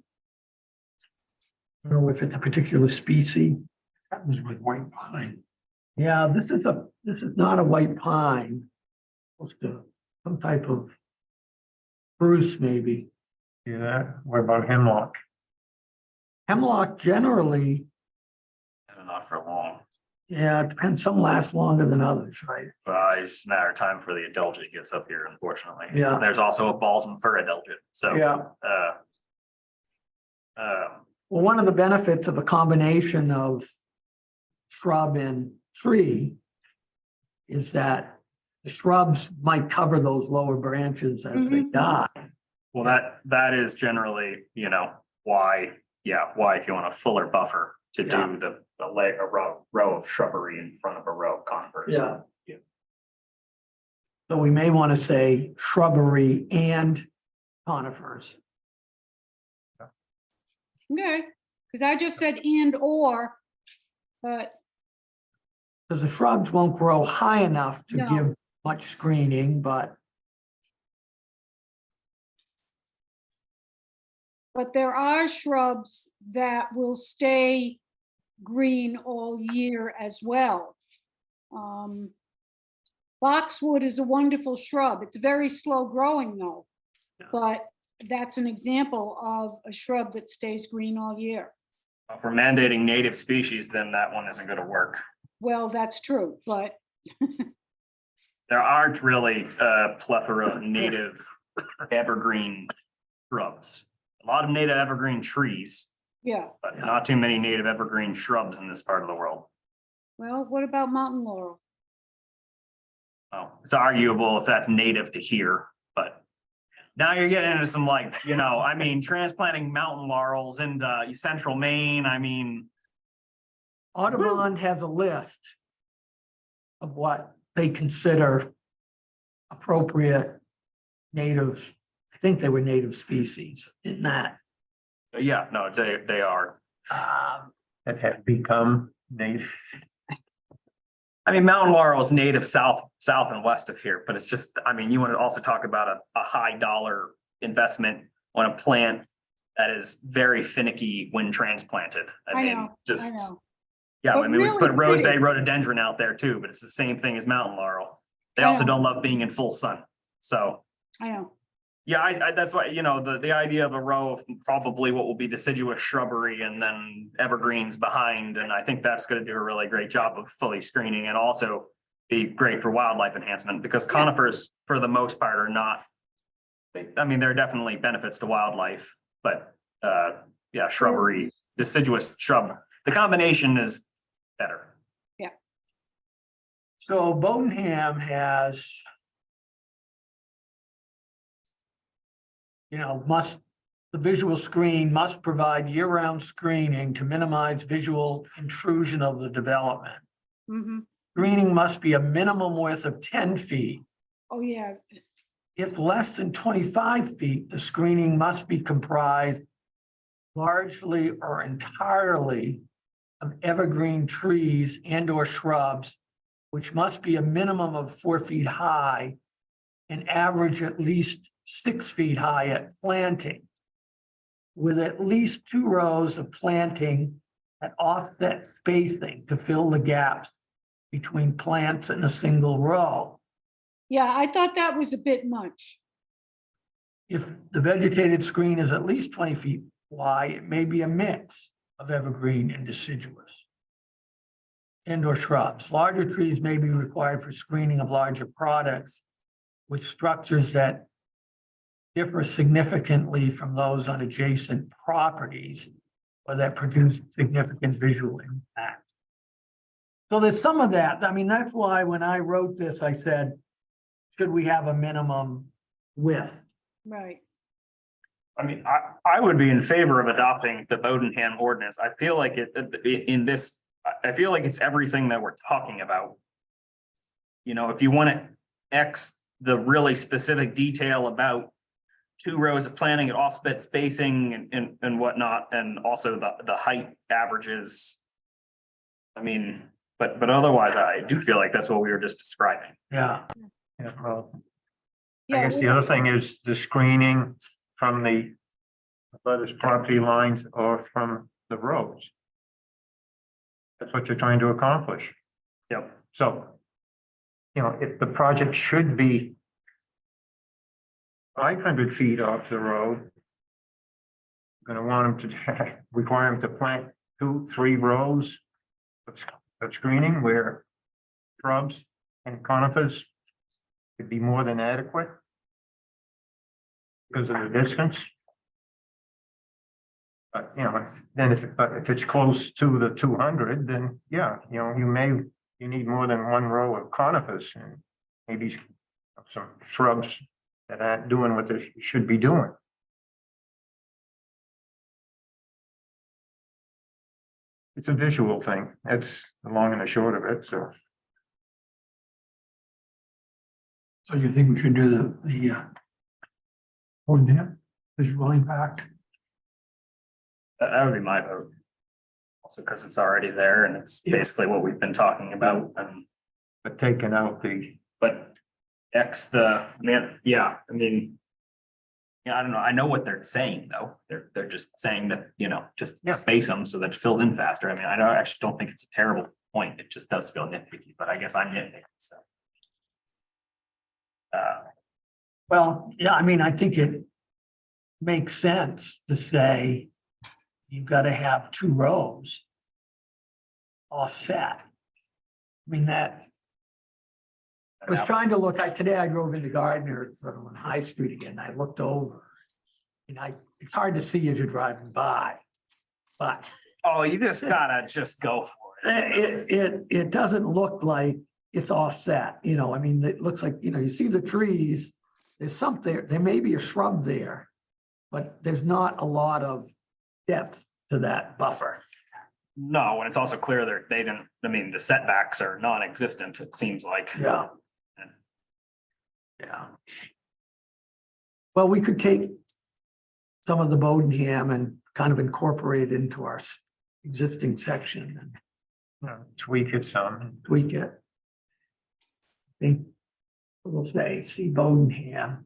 Speaker 1: I don't know if it's a particular species.
Speaker 2: That was with white pine.
Speaker 1: Yeah, this is not a white pine. Supposed to, some type of spruce maybe.
Speaker 3: Yeah, what about hemlock?
Speaker 1: Hemlock generally,
Speaker 5: And not for long.
Speaker 1: yeah, it depends, some last longer than others, right?
Speaker 5: It's a matter of time for the adelgid gets up here, unfortunately.
Speaker 1: Yeah.
Speaker 5: There's also a balsam fir adelgid, so.
Speaker 1: Yeah.
Speaker 5: Um,
Speaker 1: Well, one of the benefits of a combination of shrub and tree is that the shrubs might cover those lower branches as they die.
Speaker 5: Well, that is generally, you know, why if you want a fuller buffer to
Speaker 1: Yeah.
Speaker 5: do the a row of shrubbery in front of a row of conifers.
Speaker 1: Yeah. So we may want to say shrubbery and conifers.
Speaker 4: Okay, Because I just said and or, but
Speaker 1: Because the shrubs won't grow high enough to
Speaker 4: No.
Speaker 1: give much screening, but
Speaker 4: there are shrubs that will stay green all year as well. Boxwood is a wonderful shrub. It's very slow growing though. But that's an example of a shrub that stays green all year.
Speaker 5: If we're mandating native species, then that one isn't gonna work.
Speaker 4: Well, that's true, but
Speaker 5: There aren't really a plethora of native evergreen shrubs. A lot of native evergreen trees,
Speaker 4: yeah.
Speaker 5: but not too many native evergreen shrubs in this part of the world.
Speaker 4: Well, what about mountain laurel?
Speaker 5: Well, it's arguable if that's native to here, but now you're getting into some like, I mean, transplanting mountain laurels into central Maine, I mean,
Speaker 1: Audubon has a list of what they consider appropriate native, I think they were native species in that.
Speaker 5: yeah, no, they are.
Speaker 3: That have become native.
Speaker 5: I mean, mountain laurel is native south and west of here, but it's just, I mean, you want to also talk about a high dollar investment on a plant that is very finicky when transplanted.
Speaker 4: I
Speaker 5: mean,
Speaker 4: know,
Speaker 5: just,
Speaker 4: I know.
Speaker 5: yeah,
Speaker 4: But
Speaker 5: I mean, we
Speaker 4: really
Speaker 5: put rose bay
Speaker 4: pretty.
Speaker 5: rhododendron out there too, but it's the same thing as mountain laurel. They
Speaker 4: I
Speaker 5: also
Speaker 4: know.
Speaker 5: don't love being in full sun. So,
Speaker 4: I know.
Speaker 5: yeah, I that's why, the idea of a row of probably what will be deciduous shrubbery and then evergreens behind, and I think that's gonna do a really great job of fully screening and also be great for wildlife enhancement, because conifers, for the most part, are not. I mean, there are definitely benefits to wildlife, but yeah, shrubbery, deciduous shrub, the combination is better.
Speaker 1: So Bodenham has, the visual screen must provide year-round screening to minimize visual intrusion of the development.
Speaker 4: Mm-hmm.
Speaker 1: Screening must be a minimum width of 10 feet.
Speaker 4: Oh, yeah.
Speaker 1: If less than 25 feet, the screening must be comprised largely or entirely of evergreen trees and or shrubs, which must be a minimum of 4 feet high and average at least 6 feet high at planting, with at least 2 rows of planting at offset spacing to fill the gaps between plants in a single row.
Speaker 4: Yeah, I thought that was a bit much.
Speaker 1: If the vegetated screen is at least 20 feet wide, it may be a mix of evergreen and deciduous and or shrubs. Larger trees may be required for screening of larger products with structures that differ significantly from those on adjacent properties or that produce significant visual impact. So there's some of that. I mean, that's why when I wrote this, I said, should we have a minimum width?
Speaker 4: Right.
Speaker 5: I mean, I would be in favor of adopting the Bodenham ordinance. I feel like I feel like it's everything that we're talking about. If you want to X the really specific detail about 2 rows of planting at offset spacing and whatnot, and also the height averages. I mean, but otherwise, I do feel like that's what we were just describing.
Speaker 1: Yeah.
Speaker 3: Yeah, well, I
Speaker 4: Yeah,
Speaker 3: guess the other thing is the screening from the abutters property lines or from the roads. That's what you're trying to accomplish.
Speaker 5: Yep.
Speaker 3: So, if the project should be 500 feet off the road, you're going to want them to require them to plant 2-3 rows of screening where shrubs and conifers could be more than adequate because of the distance. But, then if it's close to the 200, then yeah, you need more than 1 row of conifers and maybe some shrubs that aren't doing what they should be doing. It's a visual thing. That's the long and the short of it, so.
Speaker 2: So you think we should do the Ordinance, visual impact?
Speaker 5: That would be my vote. Also, because it's already there and it's
Speaker 1: Yeah.
Speaker 5: basically what we've been talking about and,
Speaker 3: But taking out the,
Speaker 5: but X yeah, I mean. Yeah, I don't know. I know what they're saying though. They're just saying that, just
Speaker 3: Yeah.
Speaker 5: space them so that it's filled in faster. I mean, I actually don't think it's a terrible point. It just does feel nitpicky, but I guess I'm nitpicking, so.
Speaker 1: Well, yeah, I mean, I think it makes sense to say you've got to have 2 rows offset. I mean, that, I was trying to look, today I drove into Gardner on High Street again, I looked over. And it's hard to see as you're driving by, but
Speaker 5: Oh, you just gotta just go for it.
Speaker 1: it doesn't look like it's offset, I mean, it looks like, you see the trees, there's something, there may be a shrub there, but there's not a lot of depth to that buffer.
Speaker 5: No, and it's also clear the setbacks are non-existent, it seems like.
Speaker 1: Yeah. Yeah. Well, we could take some of the Bodenham and kind of incorporate it into our existing section and
Speaker 3: tweak it some.
Speaker 1: tweak it. I think we'll say, see Bodenham.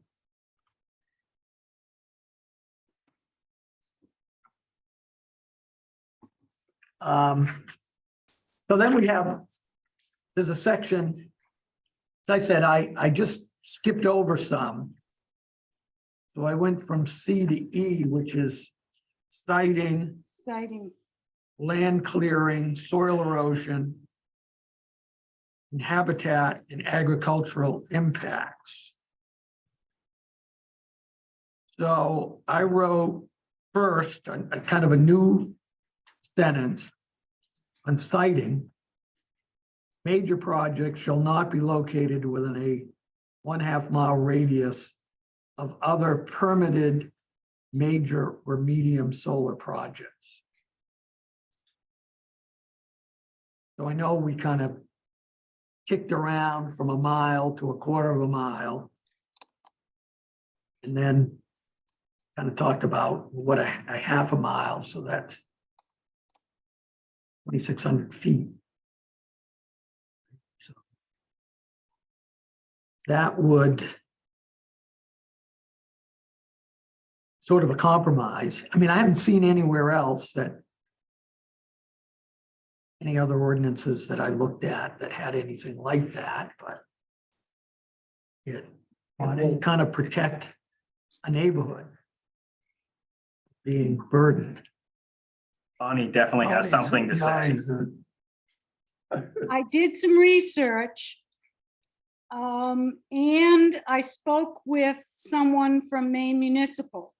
Speaker 1: So then we have, there's a section, as I said, I just skipped over some. So I went from C to E, which is citing,
Speaker 4: Citing,
Speaker 1: land clearing, soil erosion, and habitat and agricultural impacts. So I wrote first a kind of a new sentence on citing. Major projects shall not be located within a 1/2 mile radius of other permitted major or medium solar projects. So I know we kind of kicked around from a mile to 1/4 of a mile. And then kind of talked about what a 1/2 mile, so that's 2,600 feet. So that would sort of a compromise. I mean, I haven't seen anywhere else that any other ordinances that I looked at that had anything like that, but it will kind of protect a neighborhood being burdened.
Speaker 5: Bonnie definitely has something to say.
Speaker 4: I did some research. And I spoke with someone from Maine Municipal.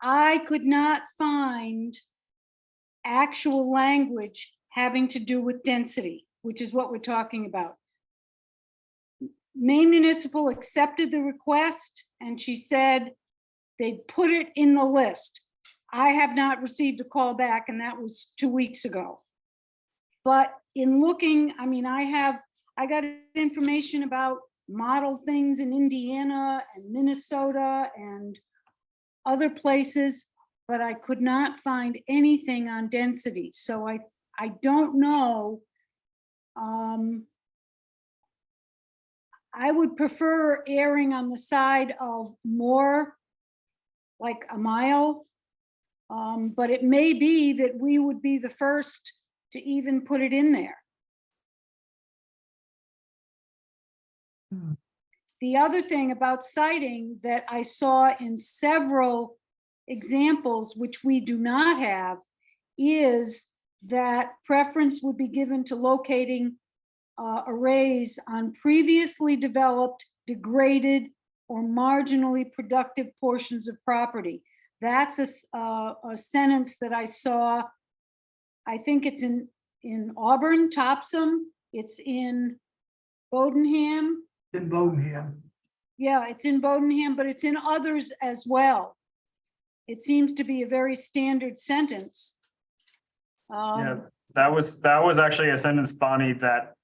Speaker 4: I could not find actual language having to do with density, which is what we're talking about. Maine Municipal accepted the request and she said they'd put it in the list. I have not received a call back, and that was 2 weeks ago. But in looking, I mean, I got information about model things in Indiana and Minnesota and other places, but I could not find anything on density. So I don't know. I would prefer erring on the side of more like a mile. But it may be that we would be the first to even put it in there. The other thing about citing that I saw in several examples, which we do not have, is that preference would be given to locating arrays on previously developed, degraded, or marginally productive portions of property. That's a sentence that I saw. I think it's in Auburn, Topsom. It's in Bodenham.
Speaker 1: In Bodenham.
Speaker 4: Yeah, it's in Bodenham, but it's in others as well. It seems to be a very standard sentence.
Speaker 5: Yeah, that was actually a sentence, Bonnie, that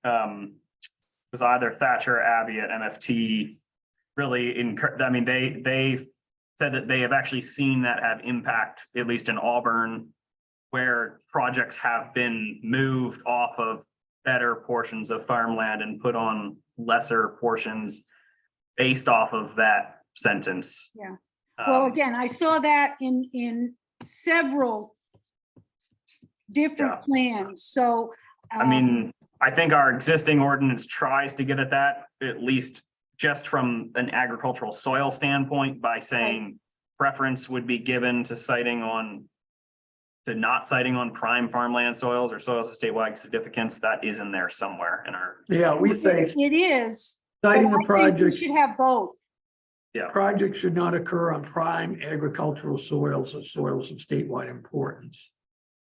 Speaker 5: was either Thatcher or Abbey at MFT. Really, they said that they have actually seen that have impact, at least in Auburn, where projects have been moved off of better portions of farmland and put on lesser portions based off of that sentence.
Speaker 4: Yeah. Well,
Speaker 5: Um,
Speaker 4: again, I saw that in several different plans, so.
Speaker 5: I mean, I think our existing ordinance tries to get at that, at least just from an agricultural soil standpoint by saying preference would be given to not citing on prime farmland soils or soils of statewide significance. That is in there somewhere in our.
Speaker 1: Yeah, we say
Speaker 4: It is, but I
Speaker 1: citing a
Speaker 4: think we
Speaker 1: project,
Speaker 4: should have both.
Speaker 1: project should not occur on prime agricultural soils or soils of statewide importance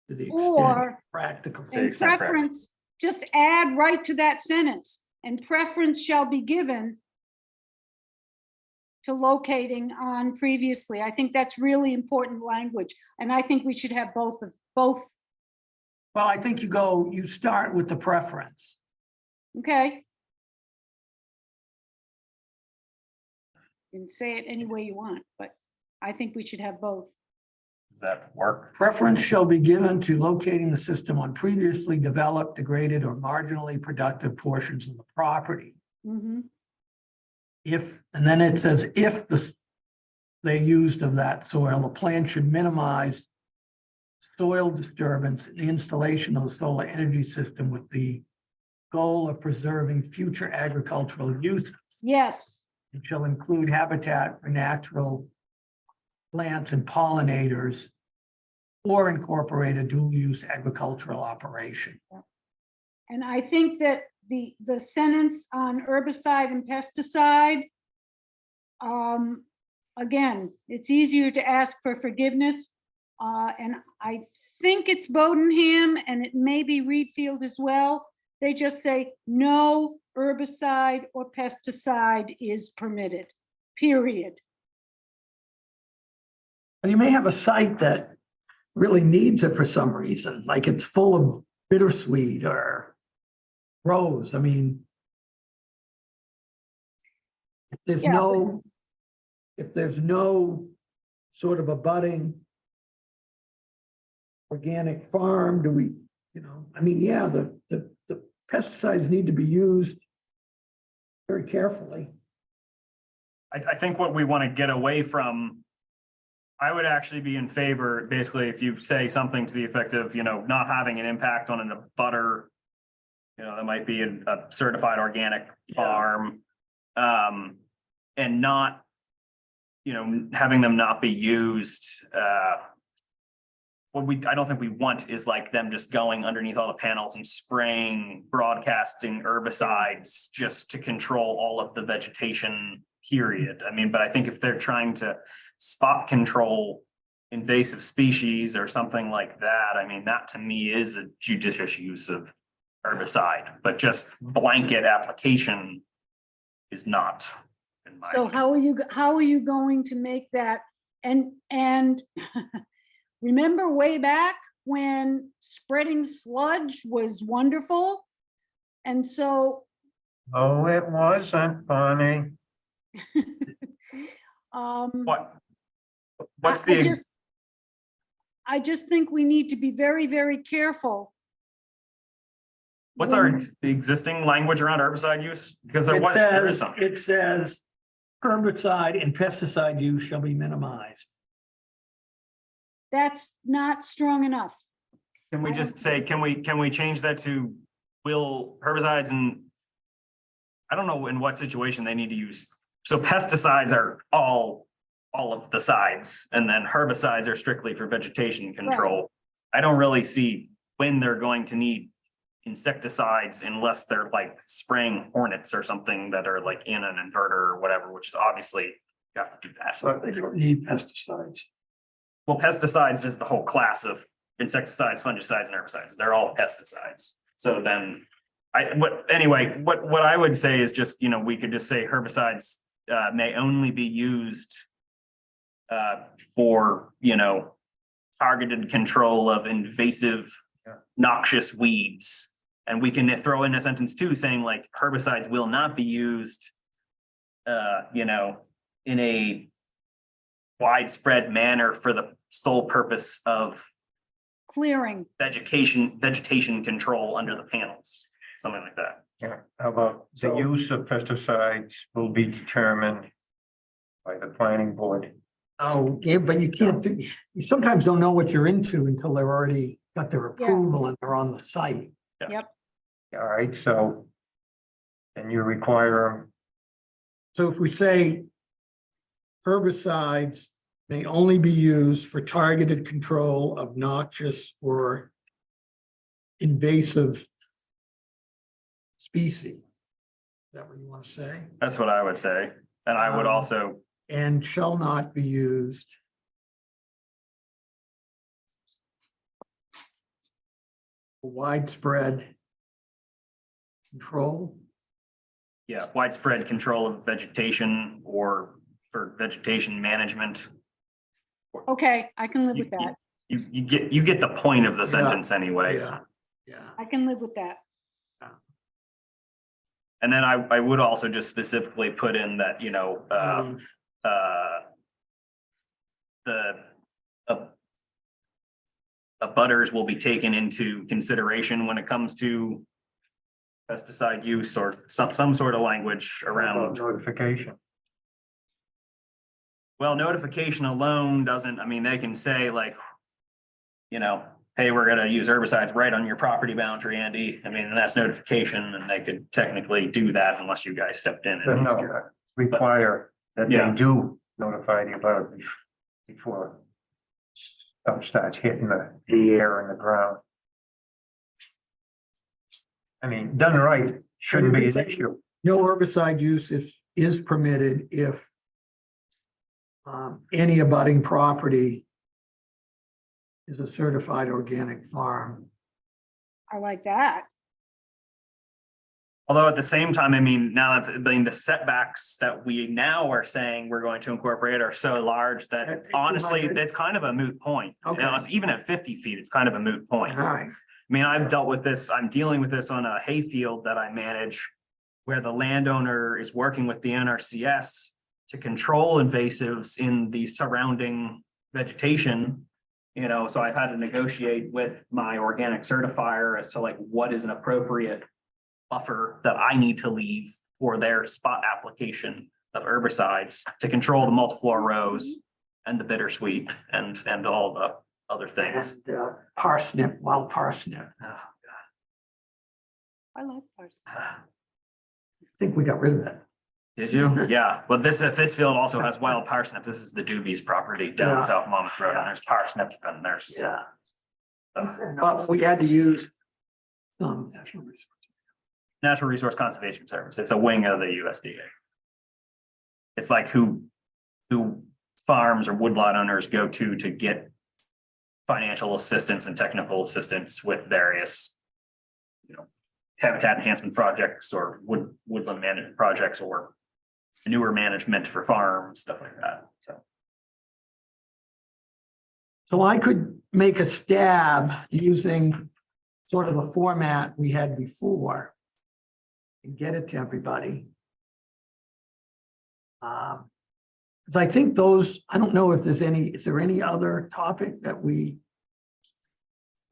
Speaker 1: to the extent
Speaker 4: Or,
Speaker 1: practical.
Speaker 5: To
Speaker 4: and
Speaker 5: accept
Speaker 4: preference, just add right to that sentence, and preference shall be given to locating on previously. I think that's really important language, and I think we should have both.
Speaker 1: Well, I think you start with the preference.
Speaker 4: Okay? You can say it any way you want, but I think we should have both.
Speaker 5: Does that work?
Speaker 1: Preference shall be given to locating the system on previously developed, degraded, or marginally productive portions of the property.
Speaker 4: Mhm.
Speaker 1: And then it says, if they used of that soil, the plan should minimize soil disturbance and the installation of the solar energy system with the goal of preserving future agricultural use.
Speaker 4: Yes,
Speaker 1: It shall include habitat for natural plants and pollinators or incorporate a dual-use agricultural operation.
Speaker 4: and I think that the sentence on herbicide and pesticide, again, it's easier to ask for forgiveness. And I think it's Bodenham and it may be Reedfield as well. They just say no herbicide or pesticide is permitted, period.
Speaker 1: And you may have a site that really needs it for some reason, like it's full of bittersweet or rose. I mean, if there's
Speaker 4: Yeah,
Speaker 1: no sort of abutting organic farm, do we, I mean, yeah, the pesticides need to be used very carefully.
Speaker 5: I think what we want to get away from, I would actually be in favor, basically, if you say something to the effect of, not having an impact on a butter, that might be a certified organic farm. And not, having them not be used, what I don't think we want is like them just going underneath all the panels and spraying, broadcasting herbicides just to control all of the vegetation, period. I mean, but I think if they're trying to spot control invasive species or something like that, I mean, that to me is a judicious use of herbicide, but just blanket application is not. in my
Speaker 4: So how are you going to make that? And remember way back when spreading sludge was wonderful? And so,
Speaker 3: Oh, it wasn't, Bonnie.
Speaker 5: What's
Speaker 4: I
Speaker 5: the,
Speaker 4: just- I just think we need to be very, very careful.
Speaker 5: what's our existing language around herbicide use? Because there is some.
Speaker 1: It says herbicide and pesticide use shall be minimized.
Speaker 4: That's not strong enough.
Speaker 5: Can we just say, can we change that to will herbicides and I don't know in what situation they need to use. So pesticides are all of the sides and then herbicides are strictly for vegetation control. I don't really see when they're going to need insecticides unless they're like spraying hornets or something that are like in an inverter or whatever, which is obviously you have to do that.
Speaker 1: But they don't need pesticides.
Speaker 5: Well, pesticides is the whole class of insecticides, fungicides, and herbicides. They're all pesticides. So then what I would say is just, we could just say herbicides may only be used for, targeted control of invasive noxious weeds. And we can throw in a sentence too, saying like herbicides will not be used, in a widespread manner for the sole purpose of
Speaker 4: clearing.
Speaker 5: vegetation control under the panels, something like that.
Speaker 3: Yeah, how about the use of pesticides will be determined by the planning board?
Speaker 1: Oh, yeah, but you can't do, you sometimes don't know what you're into until they've already got their approval and they're on the site.
Speaker 4: Yep.
Speaker 3: All right, so and you require
Speaker 1: So if we say herbicides may only be used for targeted control of noxious or invasive species. Is that what you want to say?
Speaker 5: That's what I would say. And I would also,
Speaker 1: And shall not be used for widespread control.
Speaker 5: yeah, widespread control of vegetation or for vegetation management.
Speaker 4: Okay, I can live with that.
Speaker 5: You get the point of the sentence anyway.
Speaker 1: Yeah, yeah.
Speaker 4: I can live with that.
Speaker 5: And then I would also just specifically put in that, you know, the abutters will be taken into consideration when it comes to pesticide use or some sort of language around.
Speaker 3: notification.
Speaker 5: Well, notification alone doesn't, I mean, they can say like, you know, hey, we're gonna use herbicides right on your property boundary, Andy. I mean, that's notification and they could technically do that unless you guys stepped in.
Speaker 3: But no, require that they
Speaker 5: Yeah.
Speaker 3: do notify the abutter before stuff starts hitting the air and the ground. I mean, done right, shouldn't be an issue.
Speaker 1: No herbicide use is permitted if any abutting property is a certified organic farm.
Speaker 4: I like that.
Speaker 5: Although at the same time, I mean, now that, I mean, the setbacks that we now are saying we're going to incorporate are so large that
Speaker 1: At
Speaker 5: honestly,
Speaker 1: 200?
Speaker 5: it's kind of a moot point. You know,
Speaker 1: Okay.
Speaker 5: even at 50 feet, it's kind of a moot point.
Speaker 1: All right.
Speaker 5: I mean, I've dealt with this, I'm dealing with this on a hayfield that I manage where the landowner is working with the NRCS to control invasives in the surrounding vegetation. You know, so I've had to negotiate with my organic certifier as to like what is an appropriate buffer that I need to leave for their spot application of herbicides to control the multiflora rose and the bittersweet and all the other things.
Speaker 1: And parsnip, wild parsnip.
Speaker 5: Oh,
Speaker 4: I like parsnip.
Speaker 1: I think we got rid of that.
Speaker 5: Did you? Yeah, well, this field also has wild parsnip. This is the Doobies property down
Speaker 1: Yeah.
Speaker 5: South Monmouth Road, and there's parsnips and there's.
Speaker 1: Yeah. But we had to use
Speaker 5: Natural Resource Conservation Service. It's a wing of the USDA. It's like who farms or woodlot owners go to get financial assistance and technical assistance with various, you know, habitat enhancement projects or woodland management projects or manure management for farms, stuff like that.
Speaker 1: So I could make a stab using sort of the format we had before and get it to everybody. Because I think those, I don't know if there's any, is there any other topic that we,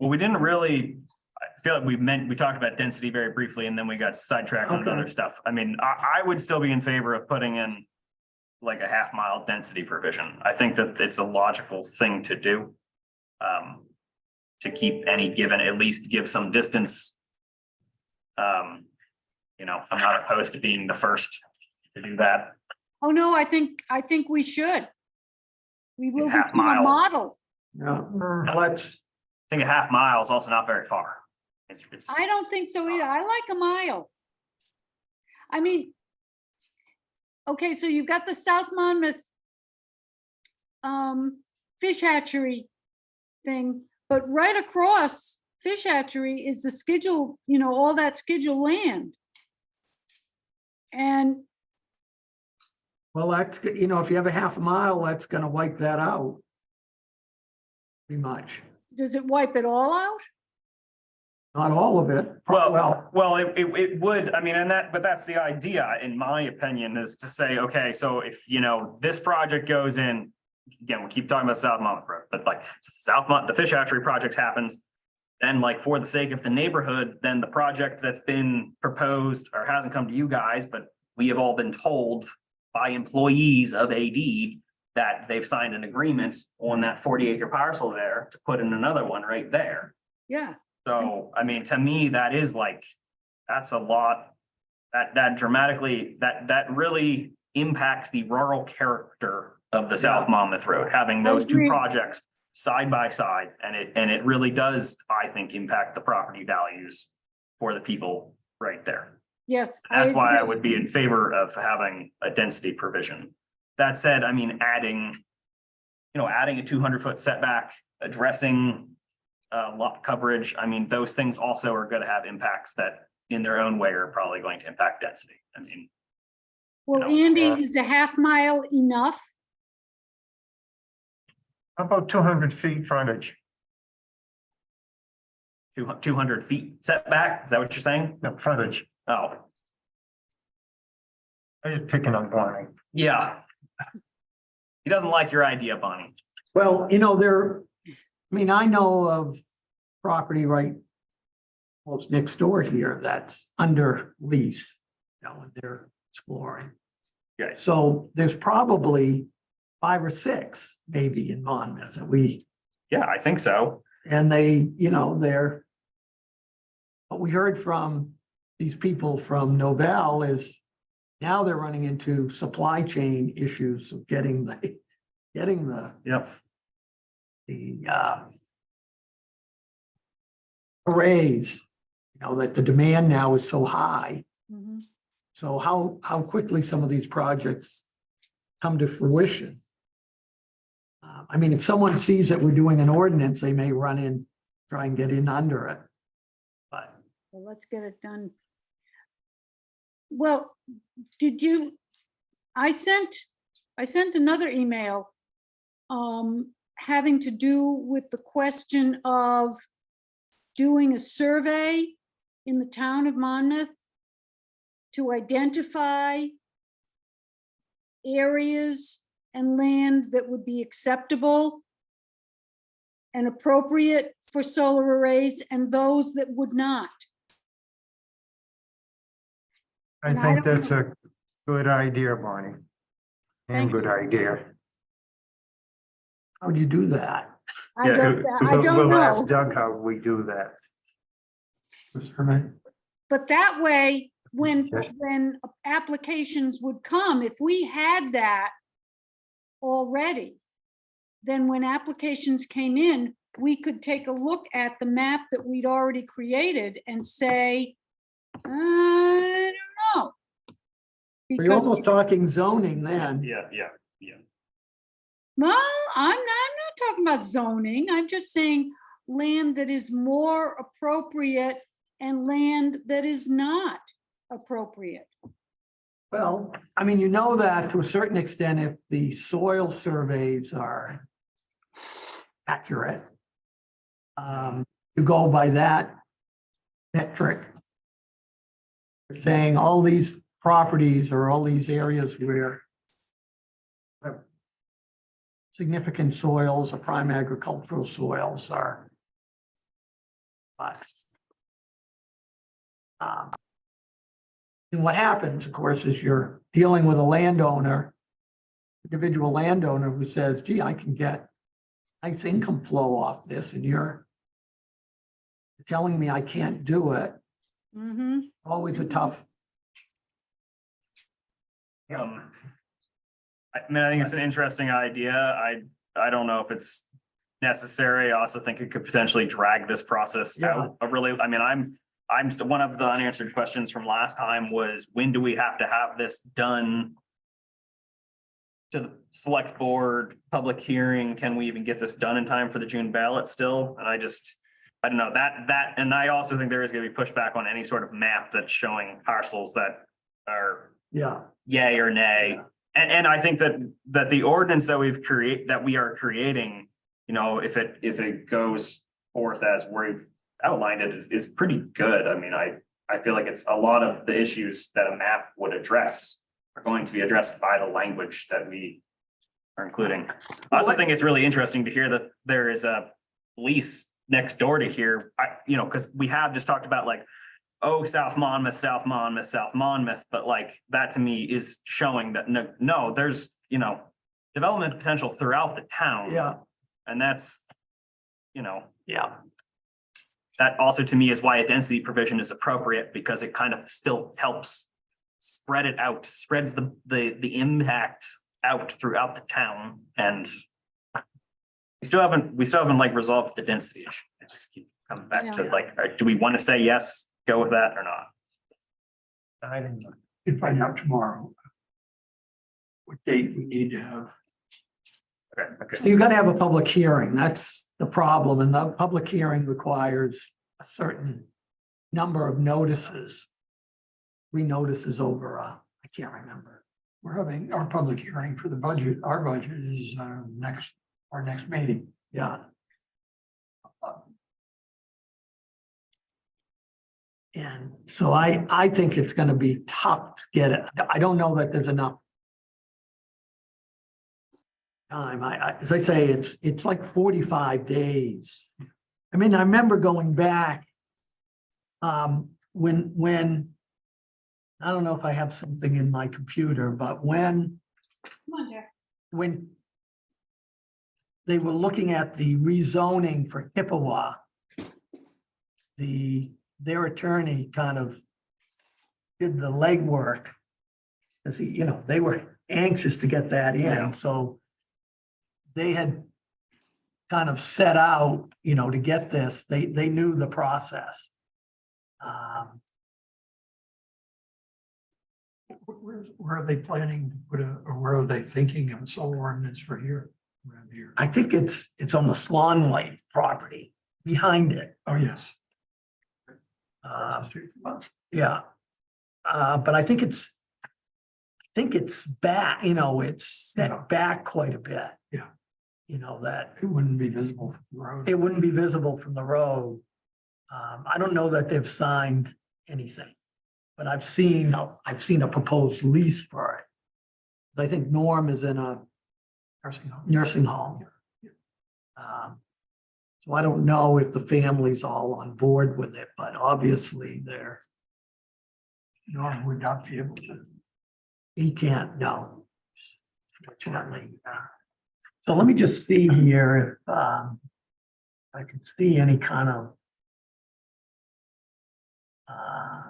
Speaker 5: Well, we didn't really, I feel like we talked about density very briefly and then we got sidetracked on
Speaker 1: Okay.
Speaker 5: other stuff. I mean, I would still be in favor of putting in like a half-mile density provision. I think that it's a logical thing to do. To keep any given, at least give some distance. You know, I'm not opposed to being the first to do that.
Speaker 4: Oh, no, I think we should. We will
Speaker 5: Half
Speaker 4: become a
Speaker 5: mile.
Speaker 4: model.
Speaker 1: let's,
Speaker 5: I think a half mile is also not very far. It's
Speaker 4: I don't think so either. I like a mile. I mean, okay, so you've got the South Monmouth fish hatchery thing, but right across fish hatchery is the schedule, you know, all that schedule land. And
Speaker 1: well, that's, you know, if you have a half a mile, that's gonna wipe that out. Pretty much,
Speaker 4: does it wipe it all out?
Speaker 1: not all of it.
Speaker 5: Well, it would, I mean, but that's the idea, in my opinion, is to say, okay, so if, you know, this project goes in again, we keep talking about South Monmouth Road, but like the fish hatchery project happens. Then like for the sake of the neighborhood, then the project that's been proposed or hasn't come to you guys, but we have all been told by employees of AD that they've signed an agreement on that 40-acre parcel there to put in another one right there.
Speaker 4: Yeah,
Speaker 5: So, I mean, to me, that is like, that's a lot. That dramatically, that really impacts the rural character of the South Monmouth Road, having those two
Speaker 4: agree.
Speaker 5: projects side by side. And it really does, I think, impact the property values for the people right there.
Speaker 4: yes.
Speaker 5: That's why I
Speaker 4: agree.
Speaker 5: would be in favor of having a density provision. That said, I mean, adding a 200-foot setback, addressing lot coverage, I mean, those things also are going to have impacts that in their own way are probably going to impact density. I mean,
Speaker 4: Well,
Speaker 5: know,
Speaker 4: Andy, is a half mile enough?
Speaker 3: How about 200 feet frontage?
Speaker 5: 200 feet setback, is that what you're saying?
Speaker 3: No, frontage.
Speaker 5: Oh,
Speaker 3: I'm just picking on Bonnie.
Speaker 5: yeah. He doesn't like your idea, Bonnie.
Speaker 1: Well, I know of property right almost next door here that's under lease, and they're exploring.
Speaker 5: Okay.
Speaker 1: So there's probably 5 or 6 maybe in Monmouth that
Speaker 5: Yeah, I think so.
Speaker 1: and what we heard from these people from Novell is now they're running into supply chain issues of getting the
Speaker 5: Yep.
Speaker 1: arrays, that the demand now is so high.
Speaker 4: Mhm.
Speaker 1: So how quickly some of these projects come to fruition. I mean, if someone sees that we're doing an ordinance, they may try and get in under it. But
Speaker 4: Well, let's get it done. Well, I sent another email having to do with the question of doing a survey in the town of Monmouth to identify areas and land that would be acceptable and appropriate for solar arrays and those that would not.
Speaker 3: I
Speaker 4: And I
Speaker 3: think
Speaker 4: don't
Speaker 3: that's a good idea, Bonnie. And
Speaker 4: Thank
Speaker 3: good idea.
Speaker 1: how do you do that?
Speaker 4: I
Speaker 5: Yeah,
Speaker 4: don't
Speaker 3: We'll ask
Speaker 4: know.
Speaker 3: Doug how we do that.
Speaker 4: But that way, when
Speaker 3: Yes.
Speaker 4: applications would come, if we had that already, then when applications came in, we could take a look at the map that we'd already created and say, I don't know.
Speaker 1: You're
Speaker 4: Because,
Speaker 1: almost talking zoning then.
Speaker 5: Yeah.
Speaker 4: no, I'm not talking about zoning. I'm just saying land that is more appropriate and land that is not appropriate.
Speaker 1: Well, I mean, that to a certain extent, if the soil surveys are accurate, you go by that metric. You're saying all these properties or all these areas where significant soils or prime agricultural soils are. And what happens, of course, is you're dealing with a landowner, individual landowner who says, gee, I can get nice income flow off this, and you're telling me I can't do it.
Speaker 4: Mhm.
Speaker 1: Always a tough.
Speaker 5: I mean, I think it's an interesting idea. I don't know if it's necessary. I also think it could potentially drag this process out. I'm still, one of the unanswered questions from last time was, when do we have to have this done to the select board, public hearing? Can we even get this done in time for the June ballot still? And I don't know, that, and I also think there is gonna be pushback on any sort of map that's showing parcels that are
Speaker 1: Yeah.
Speaker 5: yay or nay. And I think that the ordinance that we are creating, if it goes forth as we've outlined it, is pretty good. I mean, I feel like it's a lot of the issues that a map would address are going to be addressed by the language that we or including. I also think it's really interesting to hear that there is a lease next door to here. Because we have just talked about like, oh, South Monmouth, South Monmouth, South Monmouth, but like that to me is showing that no, there's, development potential throughout the town.
Speaker 1: Yeah,
Speaker 5: And that's,
Speaker 1: yeah.
Speaker 5: that also to me is why a density provision is appropriate, because it kind of still helps spread it out, spreads the impact out throughout the town. And we still haven't like resolved the density issue. I just keep coming back to
Speaker 4: Yeah.
Speaker 5: like, do we want to say yes, go with that or not?
Speaker 2: I didn't, can find out tomorrow. What date we need to have.
Speaker 5: Okay.
Speaker 1: So you gotta have a public hearing. That's the problem. And the public hearing requires a certain number of notices. 3 notices over, I can't remember.
Speaker 2: We're having our public hearing for the budget. Our budget is our next meeting.
Speaker 1: Yeah. And so I think it's gonna be tough to get it. I don't know that there's enough time. As I say, it's like 45 days. I mean, I remember going back when I don't know if I have something in my computer, but when
Speaker 4: Come on, Jack.
Speaker 1: when they were looking at the rezoning for Chippewa, their attorney kind of did the legwork. Cause they were anxious to get that
Speaker 5: Yeah.
Speaker 1: in, so they had kind of set out, to get this, they knew the process.
Speaker 2: Where are they planning to put or where are they thinking of a solar ordinance for here? Around here?
Speaker 1: I think it's on the Swan Lake property, behind it.
Speaker 2: Oh, yes.
Speaker 1: Street from us. Yeah. But I think it's back, it's set back quite a bit.
Speaker 2: Yeah.
Speaker 1: That
Speaker 2: It wouldn't be visible from the road.
Speaker 1: it wouldn't be visible from the road. I don't know that they've signed anything, but I've seen a proposed lease for it. I think Norm is in a nursing home. So I don't know if the family's all on board with it, but obviously
Speaker 2: Norm would not be able to.
Speaker 1: he can't, no. Fortunately. So let me just see here if I can see any kind of uh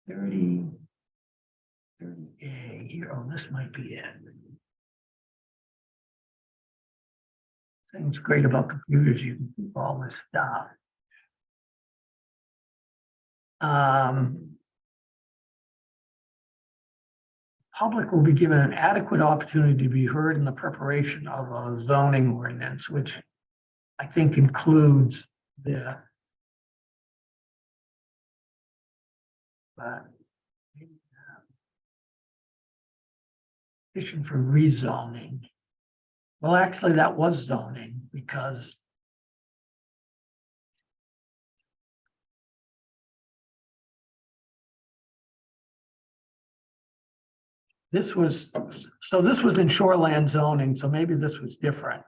Speaker 1: 30A here. Oh, this might be it. Things great about computers, you can keep all this stuff. Public will be given an adequate opportunity to be heard in the preparation of a zoning ordinance, which I think includes the petition for rezoning. Well, actually, that was zoning because this was in shoreland zoning, so maybe this was different.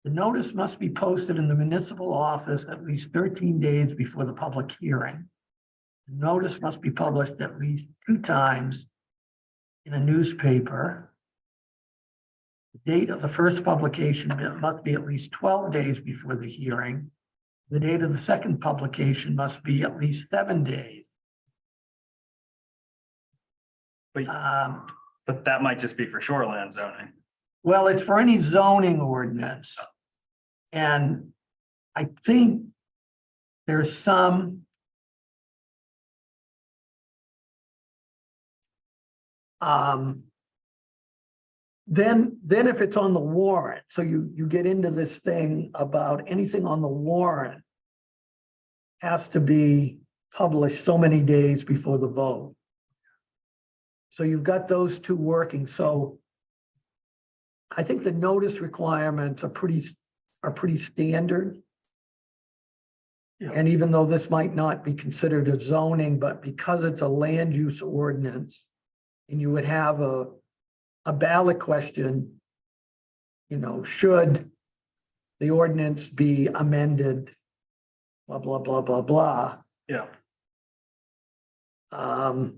Speaker 1: The notice must be posted in the municipal office at least 13 days before the public hearing. The notice must be published at least 2 times in a newspaper. The date of the first publication must be at least 12 days before the hearing. The date of the second publication must be at least 7 days.
Speaker 5: But that might just be for shoreland zoning.
Speaker 1: Well, it's for any zoning ordinance. And I think there's some then if it's on the warrant, so you get into this thing about anything on the warrant has to be published so many days before the vote. So you've got those 2 working. So I think the notice requirements are pretty standard.
Speaker 2: Yeah.
Speaker 1: And even though this might not be considered a zoning, but because it's a land use ordinance and you would have a ballot question, should the ordinance be amended, blah, blah, blah, blah, blah.
Speaker 5: Yeah.
Speaker 1: Do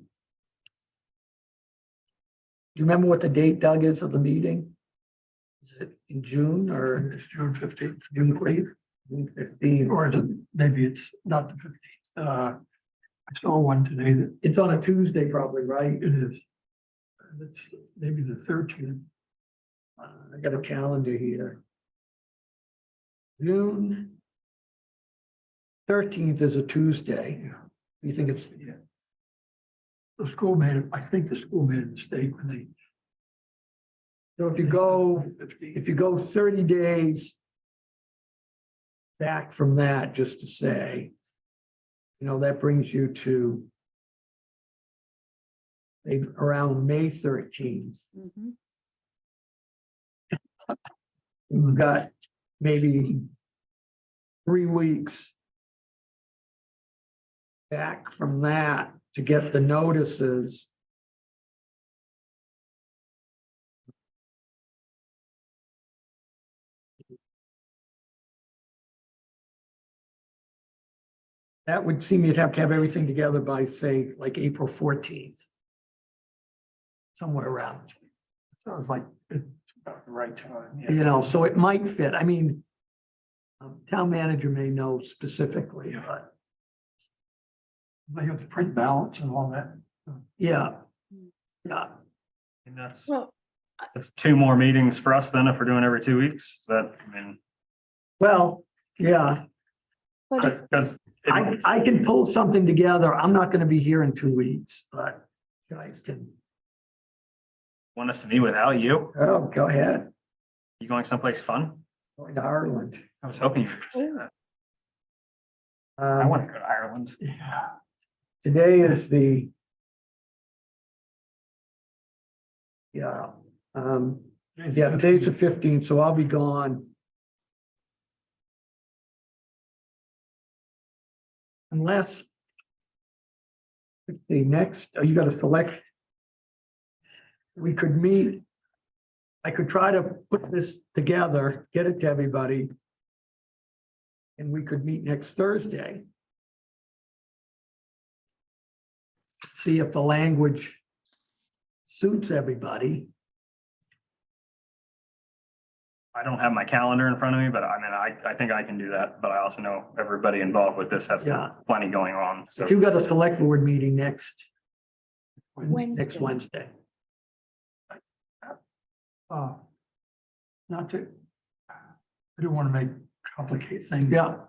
Speaker 1: you remember what the date, Doug, is of the meeting? Is it in June or
Speaker 2: It's June 15th,
Speaker 1: June 15th? June 15th.
Speaker 2: or is it, maybe it's not the 15th. I saw one today that
Speaker 1: It's on a Tuesday probably, right?
Speaker 2: it is. It's maybe the 13th.
Speaker 1: I got a calendar here. June 13th is a Tuesday.
Speaker 2: Yeah.
Speaker 1: You think it's,
Speaker 2: Yeah. The school made it, I think the school made a mistake when they.
Speaker 1: so if you go,
Speaker 2: 15th.
Speaker 1: if you go 30 days back from that, just to say, that brings you to around May 13th.
Speaker 4: Mhm.
Speaker 1: We've got maybe 3 weeks back from that to get the notices. That would seem you'd have to have everything together by, say, like April 14th. Somewhere around,
Speaker 2: Sounds like it's about the right time. Yeah.
Speaker 1: so it might fit. I mean, town manager may know specifically,
Speaker 2: Yeah.
Speaker 1: but
Speaker 2: They have to print ballots and all that.
Speaker 1: yeah. Yeah,
Speaker 5: And that's 2 more meetings for us then if we're doing every 2 weeks. Is that, I mean,
Speaker 1: well, yeah,
Speaker 4: But it's,
Speaker 5: because
Speaker 1: I can pull something together. I'm not gonna be here in 2 weeks, but you guys can,
Speaker 5: want us to meet without you?
Speaker 1: oh, go ahead.
Speaker 5: You going someplace fun?
Speaker 1: Going to Ireland.
Speaker 5: I was hoping you were gonna say that. I
Speaker 1: Um,
Speaker 5: want to go to Ireland.
Speaker 2: Yeah.
Speaker 1: Today is the. Yeah, today's the 15th, so I'll be gone. Unless. The next, you gotta select. We could meet. I could try to put this together, get it to everybody. And we could meet next Thursday. See if the language suits everybody.
Speaker 5: I don't have my calendar in front of me, but I mean, I think I can do that, but I also know everybody involved with this has
Speaker 1: Yeah.
Speaker 5: plenty going on, so.
Speaker 1: But you got a select board meeting next
Speaker 4: Wednesday.
Speaker 1: Wednesday.
Speaker 2: Not to, I don't want to complicate things.
Speaker 1: Yeah,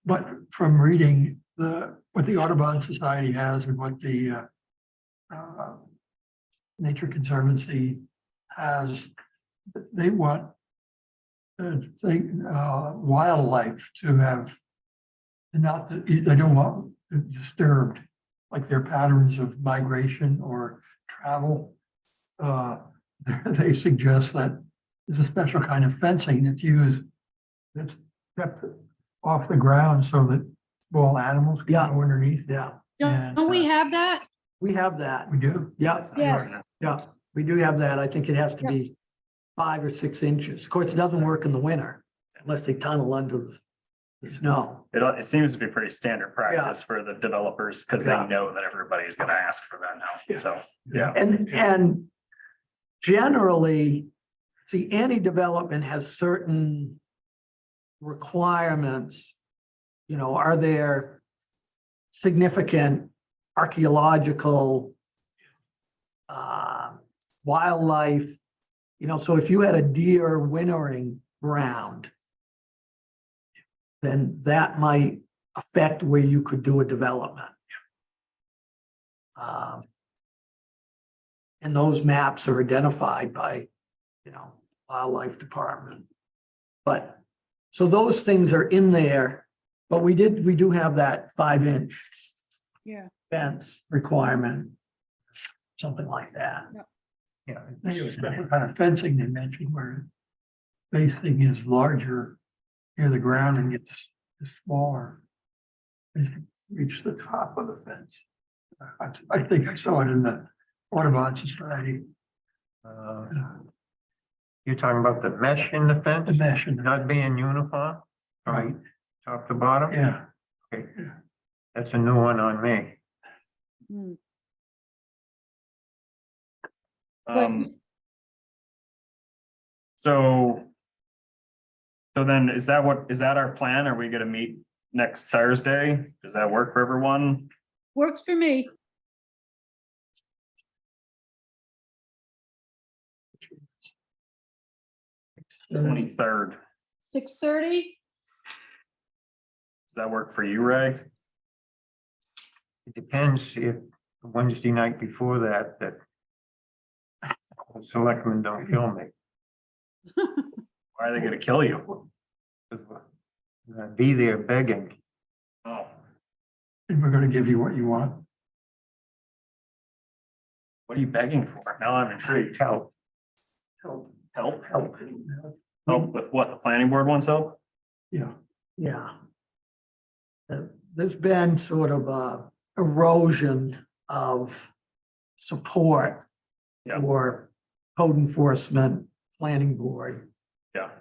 Speaker 2: But from reading what the Audubon Society has and what the Nature Conservancy has, they want wildlife to have, not that they don't want it disturbed, like their patterns of migration or travel. They suggest that there's a special kind of fencing that's used, that's kept off the ground so that small animals can
Speaker 1: Yeah.
Speaker 2: go underneath.
Speaker 1: yeah,
Speaker 4: don't we have that?
Speaker 1: we have that.
Speaker 2: We do.
Speaker 1: Yeah,
Speaker 4: Yes.
Speaker 1: yeah, we do have that. I think it has to be 5 or 6 inches. Of course, it doesn't work in the winter unless they tunnel under the snow.
Speaker 5: It seems to be pretty standard practice for the developers because they
Speaker 1: Yeah.
Speaker 5: know that everybody's gonna ask for that now, so, yeah.
Speaker 1: And generally, see, any development has certain requirements. Are there significant archaeological wildlife? So if you had a deer wintering ground, then that might affect where you could do a development. And those maps are identified by, wildlife department. But, so those things are in there, but we do have that 5-inch
Speaker 4: Yeah.
Speaker 1: fence requirement, something like that.
Speaker 2: Yeah. What kind of fencing they mentioned where spacing is larger near the ground and gets smaller as you reach the top of the fence. I think I saw it in the Audubon Society,
Speaker 3: You're talking about the mesh in the
Speaker 2: the
Speaker 3: fence,
Speaker 2: mesh and,
Speaker 3: not being uniform,
Speaker 2: right,
Speaker 3: top to bottom?
Speaker 2: yeah.
Speaker 3: Okay. That's a new one on me.
Speaker 4: Hmm.
Speaker 5: Um, so. So then, is that our plan? Are we gonna meet next Thursday? Does that work for everyone?
Speaker 4: Works for me.
Speaker 1: Uh,
Speaker 5: 23rd.
Speaker 4: 6:30.
Speaker 5: Does that work for you, Ray?
Speaker 3: It depends if Wednesday night before that the selectmen don't kill me.
Speaker 5: Why are they gonna kill you?
Speaker 3: Be there begging.
Speaker 5: Oh,
Speaker 2: And we're gonna give you what you want.
Speaker 5: what are you begging for? Now I'm intrigued.
Speaker 3: Help.
Speaker 5: Help?
Speaker 3: Help.
Speaker 5: Help with what? The planning board wants help?
Speaker 2: Yeah,
Speaker 1: Yeah. There's been sort of a erosion of support
Speaker 5: Yeah.
Speaker 1: for code enforcement, planning board.
Speaker 5: Yeah.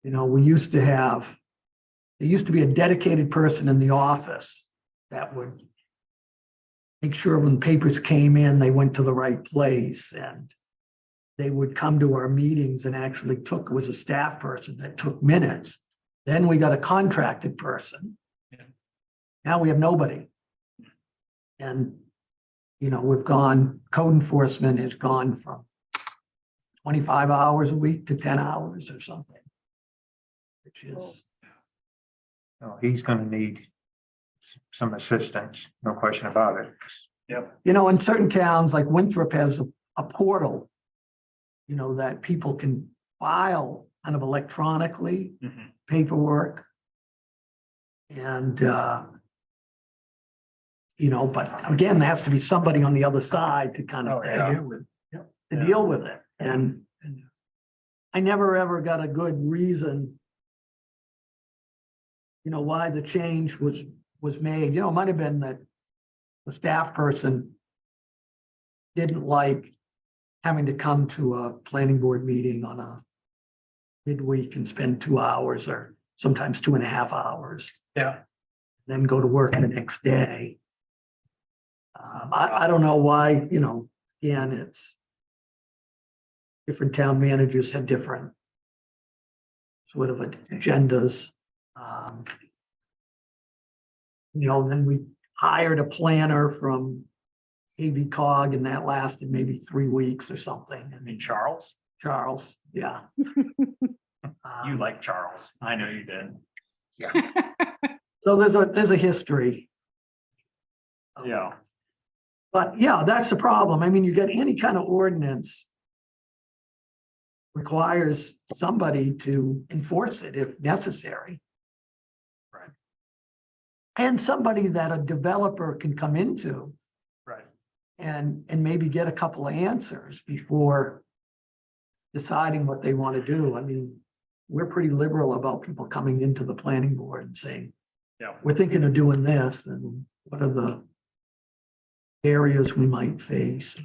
Speaker 1: You know, there used to be a dedicated person in the office that would make sure when papers came in, they went to the right place, and they would come to our meetings and actually it was a staff person that took minutes. Then we got a contracted person.
Speaker 5: Yeah.
Speaker 1: Now we have nobody. And, you know, code enforcement has gone from 25 hours a week to 10 hours or something. Which is,
Speaker 3: No, he's gonna need some assistance, no question about it.
Speaker 5: Yep.
Speaker 1: you know, in certain towns like Winthrop has a portal, you know, that people can file kind of electronically
Speaker 5: Mhm.
Speaker 1: paperwork. And, you know, but again, there has to be somebody on the other side to kind
Speaker 3: Oh,
Speaker 1: of
Speaker 3: yeah.
Speaker 2: deal with,
Speaker 1: to
Speaker 5: Yeah.
Speaker 1: deal with it. And I never, ever got a good reason, you know, why the change was made. You know, it might have been that the staff person didn't like having to come to a planning board meeting on a midweek and spend 2 hours or sometimes 2.5 hours,
Speaker 5: Yeah.
Speaker 1: then go to work the next day. I don't know why, you know, again, it's different town managers have different sort of agendas. You know, then we hired a planner from AB cog and that lasted maybe 3 weeks or something. I mean,
Speaker 5: Charles?
Speaker 1: Charles, yeah.
Speaker 5: You like Charles. I know you did.
Speaker 1: So there's a history.
Speaker 5: Yeah.
Speaker 1: But yeah, that's the problem. I mean, you get any kind of ordinance requires somebody to enforce it if necessary.
Speaker 5: Right.
Speaker 1: And somebody that a developer can come into
Speaker 5: Right.
Speaker 1: and maybe get a couple of answers before deciding what they want to do. I mean, we're pretty liberal about people coming into the planning board and saying,
Speaker 5: Yeah.
Speaker 1: we're thinking of doing this, and what are the areas we might face?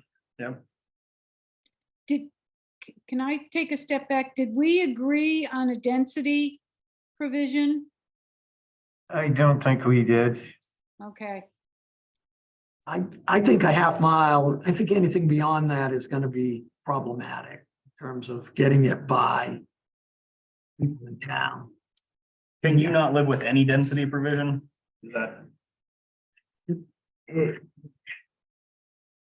Speaker 4: Can I take a step back? Did we agree on a density provision?
Speaker 3: I don't think we did.
Speaker 4: Okay,
Speaker 1: I think a half mile, I think anything beyond that is gonna be problematic in terms of getting it by people in town.
Speaker 5: Can you not live with any density provision? Is that?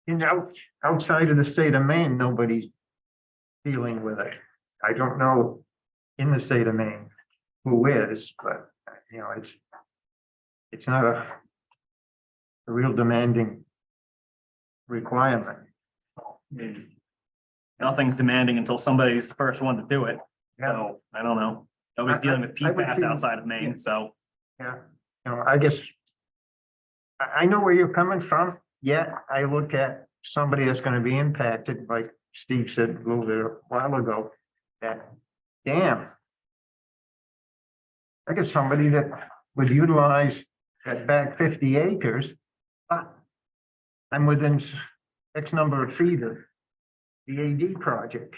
Speaker 3: You know, outside of the state of Maine, nobody's dealing with it. I don't know in the state of Maine who is, but you know, it's not a real demanding requirement.
Speaker 5: Nothing's demanding until somebody's the first one to do it.
Speaker 3: Yeah,
Speaker 5: So I don't know. Nobody's
Speaker 3: I-
Speaker 5: dealing with
Speaker 3: I would
Speaker 5: PFAS
Speaker 3: feel-
Speaker 5: outside of Maine, so.
Speaker 3: yeah. You know, I guess I know where you're coming from, yet I look at somebody that's gonna be impacted, like Steve said a little bit a while ago, that, damn. I got somebody that would utilize that back 50 acres, but I'm within X number of feet of the AD project.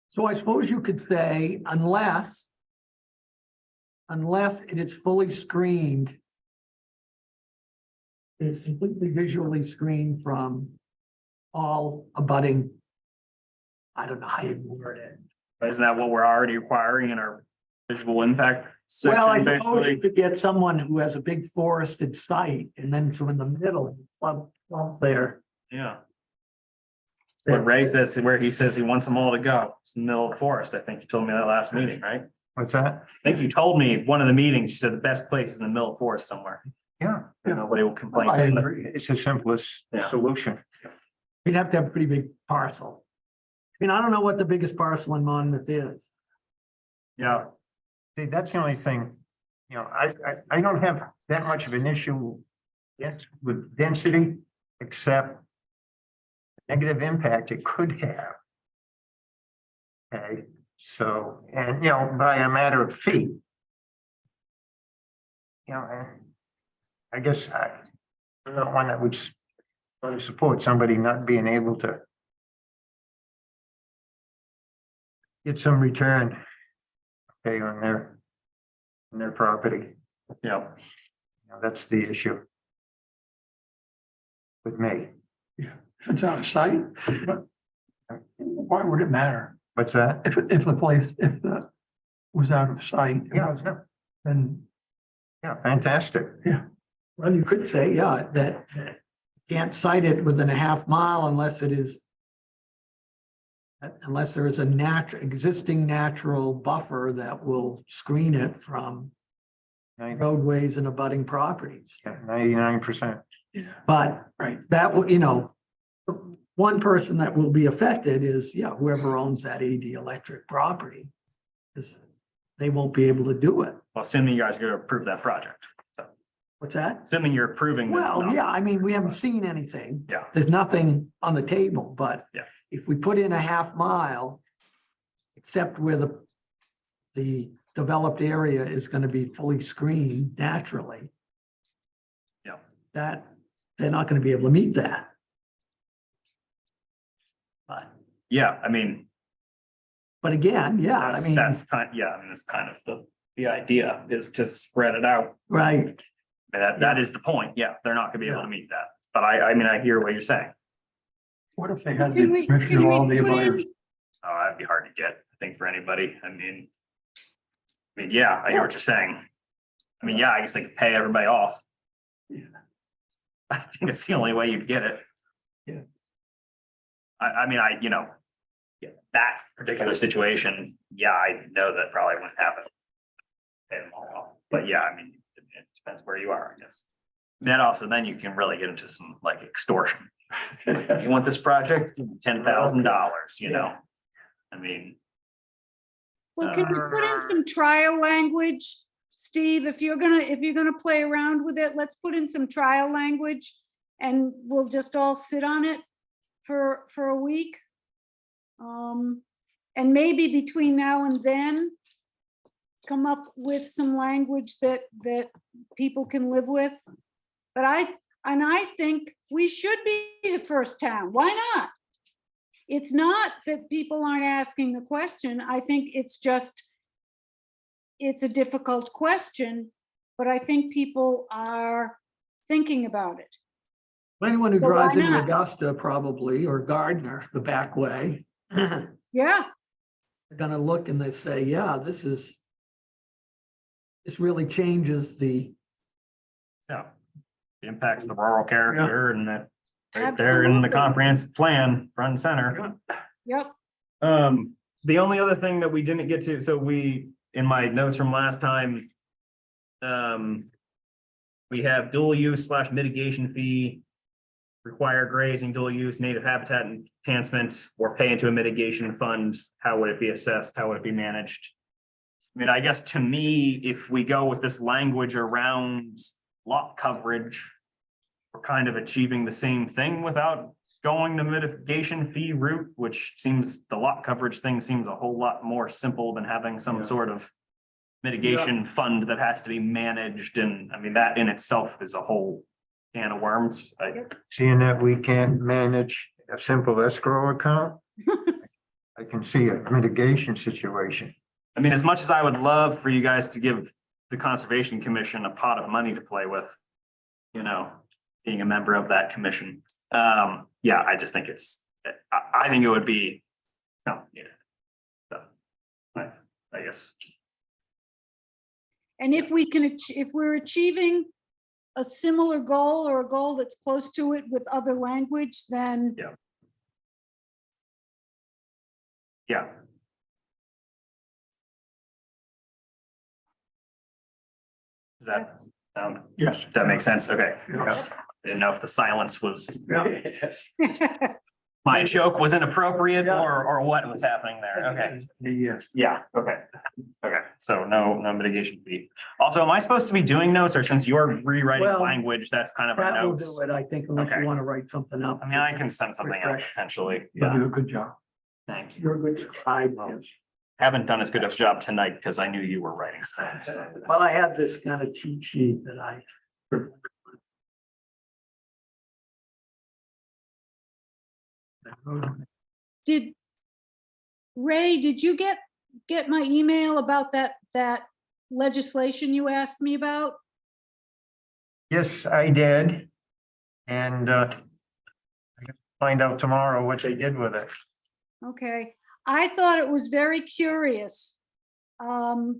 Speaker 1: So I suppose you could say unless it is fully screened, it's completely visually screened from all abutting. I don't know how you word it.
Speaker 5: Isn't that what we're already requiring in our visual impact
Speaker 1: Well, I
Speaker 5: section,
Speaker 1: suppose you
Speaker 5: basically?
Speaker 1: could get someone who has a big forested site and then to in the middle, plump there.
Speaker 5: Yeah. What Ray says, where he says he wants them all to go, it's in the middle of the forest. I think you told me that last meeting, right?
Speaker 3: What's that?
Speaker 5: I think you told me one of the meetings, you said the best place is in the middle of the forest somewhere.
Speaker 3: Yeah,
Speaker 5: And nobody will complain.
Speaker 2: I agree.
Speaker 3: it's the simplest
Speaker 5: Yeah.
Speaker 3: solution.
Speaker 1: You'd have to have a pretty big parcel. I mean, I don't know what the biggest parcel in Monmouth is.
Speaker 5: Yeah,
Speaker 3: See, that's the only thing, you know, I don't have that much of an issue yet with density, except negative impact it could have. Okay, so, and, you know, by a matter of feet. You know, and I guess I'm not one that would support somebody not being able to get some return, okay, on their property.
Speaker 5: yeah.
Speaker 3: You know, that's the issue with me.
Speaker 2: If it's out of sight, why would it matter?
Speaker 3: What's that?
Speaker 2: If the was out of sight,
Speaker 3: Yeah,
Speaker 2: then
Speaker 3: yeah, fantastic.
Speaker 1: Well, you could say, yeah, that can't cite it within a half mile unless it is. Unless there is a existing natural buffer that will screen it from roadways and abutting properties.
Speaker 3: 99%.
Speaker 1: But
Speaker 2: right.
Speaker 1: that will, you know, one person that will be affected is, yeah, whoever owns that AD electric property. Because they won't be able to do it.
Speaker 5: Well, assuming you guys are gonna approve that project. So
Speaker 1: What's that?
Speaker 5: assuming you're approving.
Speaker 1: Well, yeah, I mean, we haven't seen anything.
Speaker 5: Yeah.
Speaker 1: There's nothing on the table, but
Speaker 5: Yeah.
Speaker 1: if we put in a half mile, except where the developed area is going to be fully screened naturally.
Speaker 5: Yeah.
Speaker 1: That they're not going to be able to meet that. But
Speaker 5: Yeah, I mean,
Speaker 1: again, yeah, I mean,
Speaker 5: that's kind of the idea is to spread it out.
Speaker 1: right.
Speaker 5: And that is the point. Yeah, they're not gonna be able to meet that. But I mean, I hear what you're saying.
Speaker 2: What if they had
Speaker 4: Can
Speaker 2: the
Speaker 4: we-
Speaker 2: permission
Speaker 4: can
Speaker 2: of all
Speaker 4: we
Speaker 2: the
Speaker 4: put in-
Speaker 2: abutters?
Speaker 5: Oh, that'd be hard to get, I think, for anybody. I mean, yeah, I hear what you're saying. I mean, yeah, I guess they could pay everybody off.
Speaker 2: Yeah.
Speaker 5: I think it's the only way you get it.
Speaker 2: Yeah.
Speaker 5: I mean, yeah, that particular situation, yeah, I know that probably wouldn't happen. Pay them all off. But yeah, I mean, it depends where you are, I guess. Then you can really get into some like extortion. You want this project, $10,000, you know? I mean,
Speaker 4: Well, can we put in some trial language? Steve, if you're gonna play around with it, let's put in some trial language and we'll just all sit on it for a week. And maybe between now and then, come up with some language that people can live with. But I think we should be the first town. Why not? It's not that people aren't asking the question. I think it's a difficult question, but I think people are thinking about it.
Speaker 1: Anyone who
Speaker 4: So why
Speaker 1: drives into
Speaker 4: not?
Speaker 1: Augusta probably, or Gardner, the back way, they're
Speaker 4: Yeah,
Speaker 1: gonna look and they say, yeah, this really changes the,
Speaker 5: yeah. It impacts the rural character and that right there in the
Speaker 4: Absolutely.
Speaker 5: comprehensive plan, front and center.
Speaker 4: yep.
Speaker 5: The only other thing that we didn't get to, so in my notes from last time. We have dual use / mitigation fee. Require grazing, dual use, native habitat enhancement, or pay into a mitigation fund. How would it be assessed? How would it be managed? I mean, I guess to me, if we go with this language around lot coverage, we're kind of achieving the same thing without going the mitigation fee route, which seems the lot coverage thing seems a whole lot more simple than having some sort of mitigation fund that has to be managed. And I mean, that in itself is a whole can of worms.
Speaker 3: Seeing that we can't manage a simple escrow account, I can see a mitigation situation.
Speaker 5: I mean, as much as I would love for you guys to give the Conservation Commission a pot of money to play with, you know, being a member of that commission. Yeah, I just think I think it would be, no, yeah. So, I guess,
Speaker 4: And if we can, if we're achieving a similar goal or a goal that's close to it with other language, then
Speaker 5: yeah. Does that sound,
Speaker 2: Yes.
Speaker 5: that makes sense? Okay.
Speaker 2: Yeah.
Speaker 5: Didn't know if the silence was,
Speaker 2: Yeah.
Speaker 5: my joke was inappropriate or what was happening there. Okay.
Speaker 2: Yes.
Speaker 5: Yeah, okay. Okay, so no mitigation fee. Also, am I supposed to be doing notes, or since you're rewriting
Speaker 1: Well,
Speaker 5: language, that's kind of our
Speaker 1: That will
Speaker 5: notes?
Speaker 1: do it, I think, unless
Speaker 5: Okay.
Speaker 1: you want to write something up.
Speaker 5: I mean, I can send something out
Speaker 1: Refresh.
Speaker 5: potentially.
Speaker 2: You
Speaker 5: Yeah,
Speaker 2: do a good job.
Speaker 5: thank you.
Speaker 1: You're a good scribe.
Speaker 5: Haven't done as good of a job tonight because I knew you were writing stuff. So.
Speaker 1: Well, I have this kind of cheat sheet that I.
Speaker 4: did, Ray, did you get my email about that legislation you asked me about?
Speaker 3: Yes, I did. And I can find out tomorrow what they did with it.
Speaker 4: Okay, I thought it was very curious.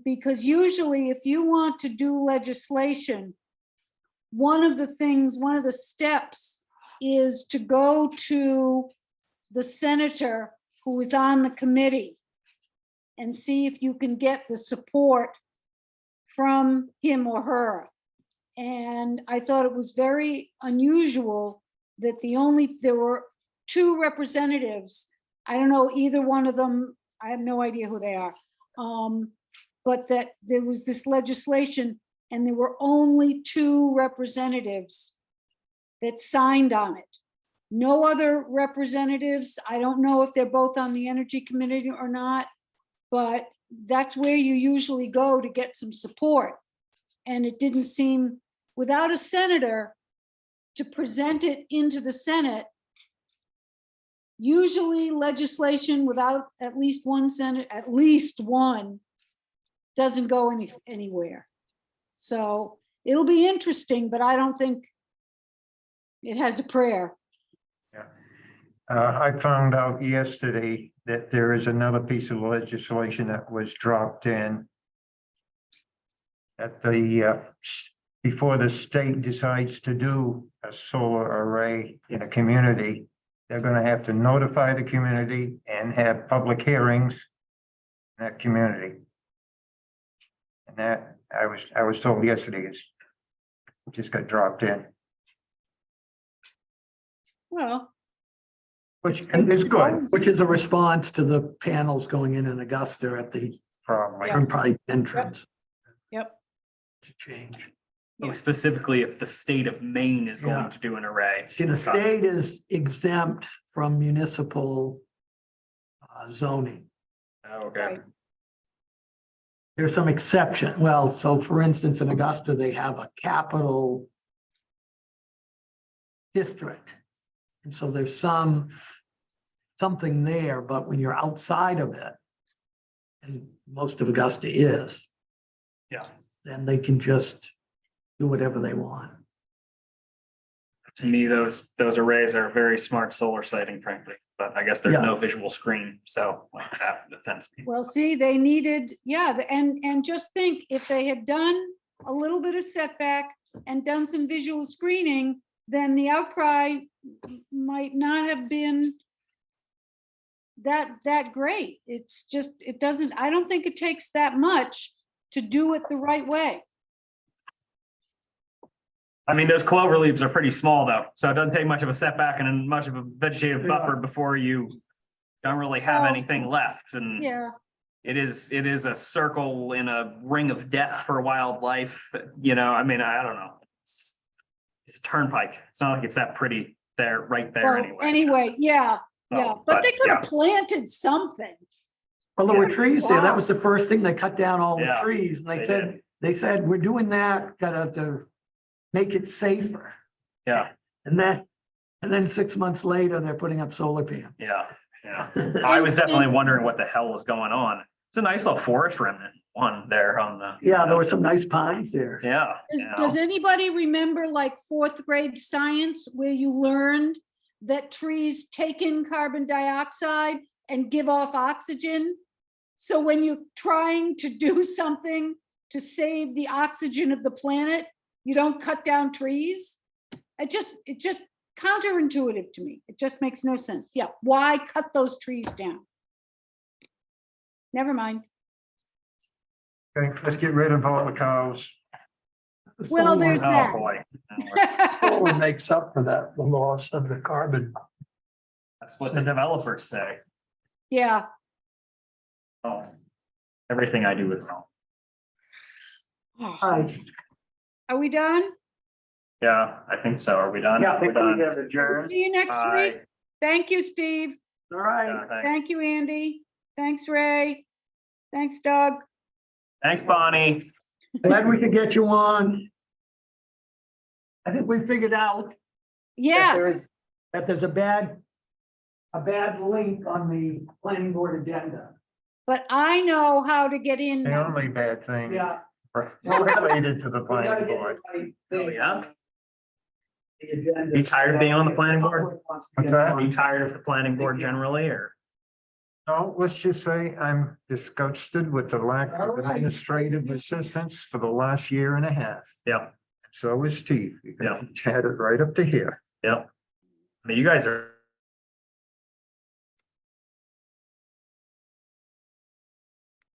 Speaker 4: Because usually if you want to do legislation, one of the steps is to go to the senator who is on the committee and see if you can get the support from him or her. And I thought it was very unusual that there were two representatives. I don't know either one of them. I have no idea who they are. But that there was this legislation and there were only two representatives that signed on it. No other representatives. I don't know if they're both on the Energy Committee or not, but that's where you usually go to get some support. And it didn't seem, without a senator to present it into the Senate, usually legislation without at least one doesn't go anywhere. So it'll be interesting, but I don't think it has a prayer.
Speaker 3: I found out yesterday that there is another piece of legislation that was dropped in at before the state decides to do a solar array in a community. They're going to have to notify the community and have public hearings in that community. And that I was told yesterday it just got dropped in,
Speaker 4: Well,
Speaker 3: which is good,
Speaker 1: Which is a response to the panels going in Augusta at the
Speaker 3: probably.
Speaker 1: turnpike entrance.
Speaker 4: Yep.
Speaker 1: To change.
Speaker 5: Oh, specifically if the state of Maine is
Speaker 1: Yeah.
Speaker 5: going to do an array.
Speaker 1: See, the state is exempt from municipal zoning.
Speaker 5: Oh, okay.
Speaker 4: Right.
Speaker 1: There's some exception. Well, so for instance, in Augusta, they have a capital district. And so there's something there, but when you're outside of it, and most of Augusta is,
Speaker 5: Yeah.
Speaker 1: then they can just do whatever they want.
Speaker 5: To me, those arrays are very smart solar sighting, frankly, but I guess there's
Speaker 1: Yeah.
Speaker 5: no visual screen, so like, that offends me.
Speaker 4: well, see, they needed, and just think if they had done a little bit of setback and done some visual screening, then the outcry might not have been that great. It's just, I don't think it takes that much to do it the right way.
Speaker 5: I mean, those clover leaves are pretty small though, so it doesn't take much of a setback and much of a vegetative buffer before you don't really have
Speaker 4: Well,
Speaker 5: anything left. And
Speaker 4: Yeah,
Speaker 5: it is a circle in a ring of death for wildlife, you know, I mean, I don't know. It's a turnpike. It's not like it's that pretty there, right there
Speaker 4: well,
Speaker 5: anyway.
Speaker 4: anyway, yeah,
Speaker 5: So,
Speaker 4: but they could
Speaker 5: yeah.
Speaker 4: have planted something.
Speaker 1: Well, there were
Speaker 5: Yeah.
Speaker 1: trees there. That
Speaker 4: Wow.
Speaker 1: was the first thing. They cut down all the
Speaker 5: Yeah,
Speaker 1: trees. And
Speaker 5: they
Speaker 1: they said, we're doing that, gotta to make it safer.
Speaker 5: Yeah,
Speaker 1: And then 6 months later, they're putting up solar panels.
Speaker 5: yeah, yeah. I was definitely wondering what the hell was going on. It's a nice little forest remnant one there on the.
Speaker 1: Yeah, there were some nice pines there.
Speaker 5: Yeah.
Speaker 4: Does anybody remember like fourth grade science where you learned that trees take in carbon dioxide and give off oxygen? So when you're trying to do something to save the oxygen of the planet, you don't cut down trees? It just counterintuitive to me. It just makes no sense. Yeah, why cut those trees down? Never mind.
Speaker 3: Okay, let's get rid of all the cows.
Speaker 4: Well, there's
Speaker 5: Oh,
Speaker 4: that.
Speaker 5: boy.
Speaker 2: Solar makes up for that, the loss of the carbon.
Speaker 5: That's what the developers say.
Speaker 4: Yeah,
Speaker 5: Oh, everything I do is wrong.
Speaker 1: All right.
Speaker 4: are we done?
Speaker 5: Yeah, I think so. Are we done?
Speaker 3: Yeah, I think
Speaker 5: We're
Speaker 3: we
Speaker 5: done.
Speaker 3: have adjourned.
Speaker 4: See you next
Speaker 5: Bye.
Speaker 4: week. Thank you, Steve.
Speaker 1: All right.
Speaker 5: Yeah, thanks.
Speaker 4: Thank you, Andy. Thanks, Ray. Thanks, Doug.
Speaker 5: Thanks, Bonnie.
Speaker 1: Glad we could get you on. I think we figured out that
Speaker 4: Yes,
Speaker 1: there's a bad link on the planning board agenda.
Speaker 4: but I know how to get in
Speaker 3: The
Speaker 4: now.
Speaker 3: only bad thing
Speaker 1: Yeah.
Speaker 3: related to the
Speaker 1: We gotta
Speaker 3: planning
Speaker 1: get
Speaker 3: board.
Speaker 1: the right
Speaker 5: Oh,
Speaker 1: thing
Speaker 5: yeah?
Speaker 1: on the agenda.
Speaker 5: You tired of being on the planning board?
Speaker 1: What's
Speaker 3: What's that?
Speaker 5: Are you tired of the planning board generally, or?
Speaker 3: No, let's just say I'm disgusted with the lack
Speaker 1: All
Speaker 3: of
Speaker 1: right.
Speaker 3: administrative assistance for the last year and a half.
Speaker 5: Yep,
Speaker 3: So is Steve.
Speaker 5: Yeah.
Speaker 3: He had it right up to here.
Speaker 5: yep. I mean, you guys are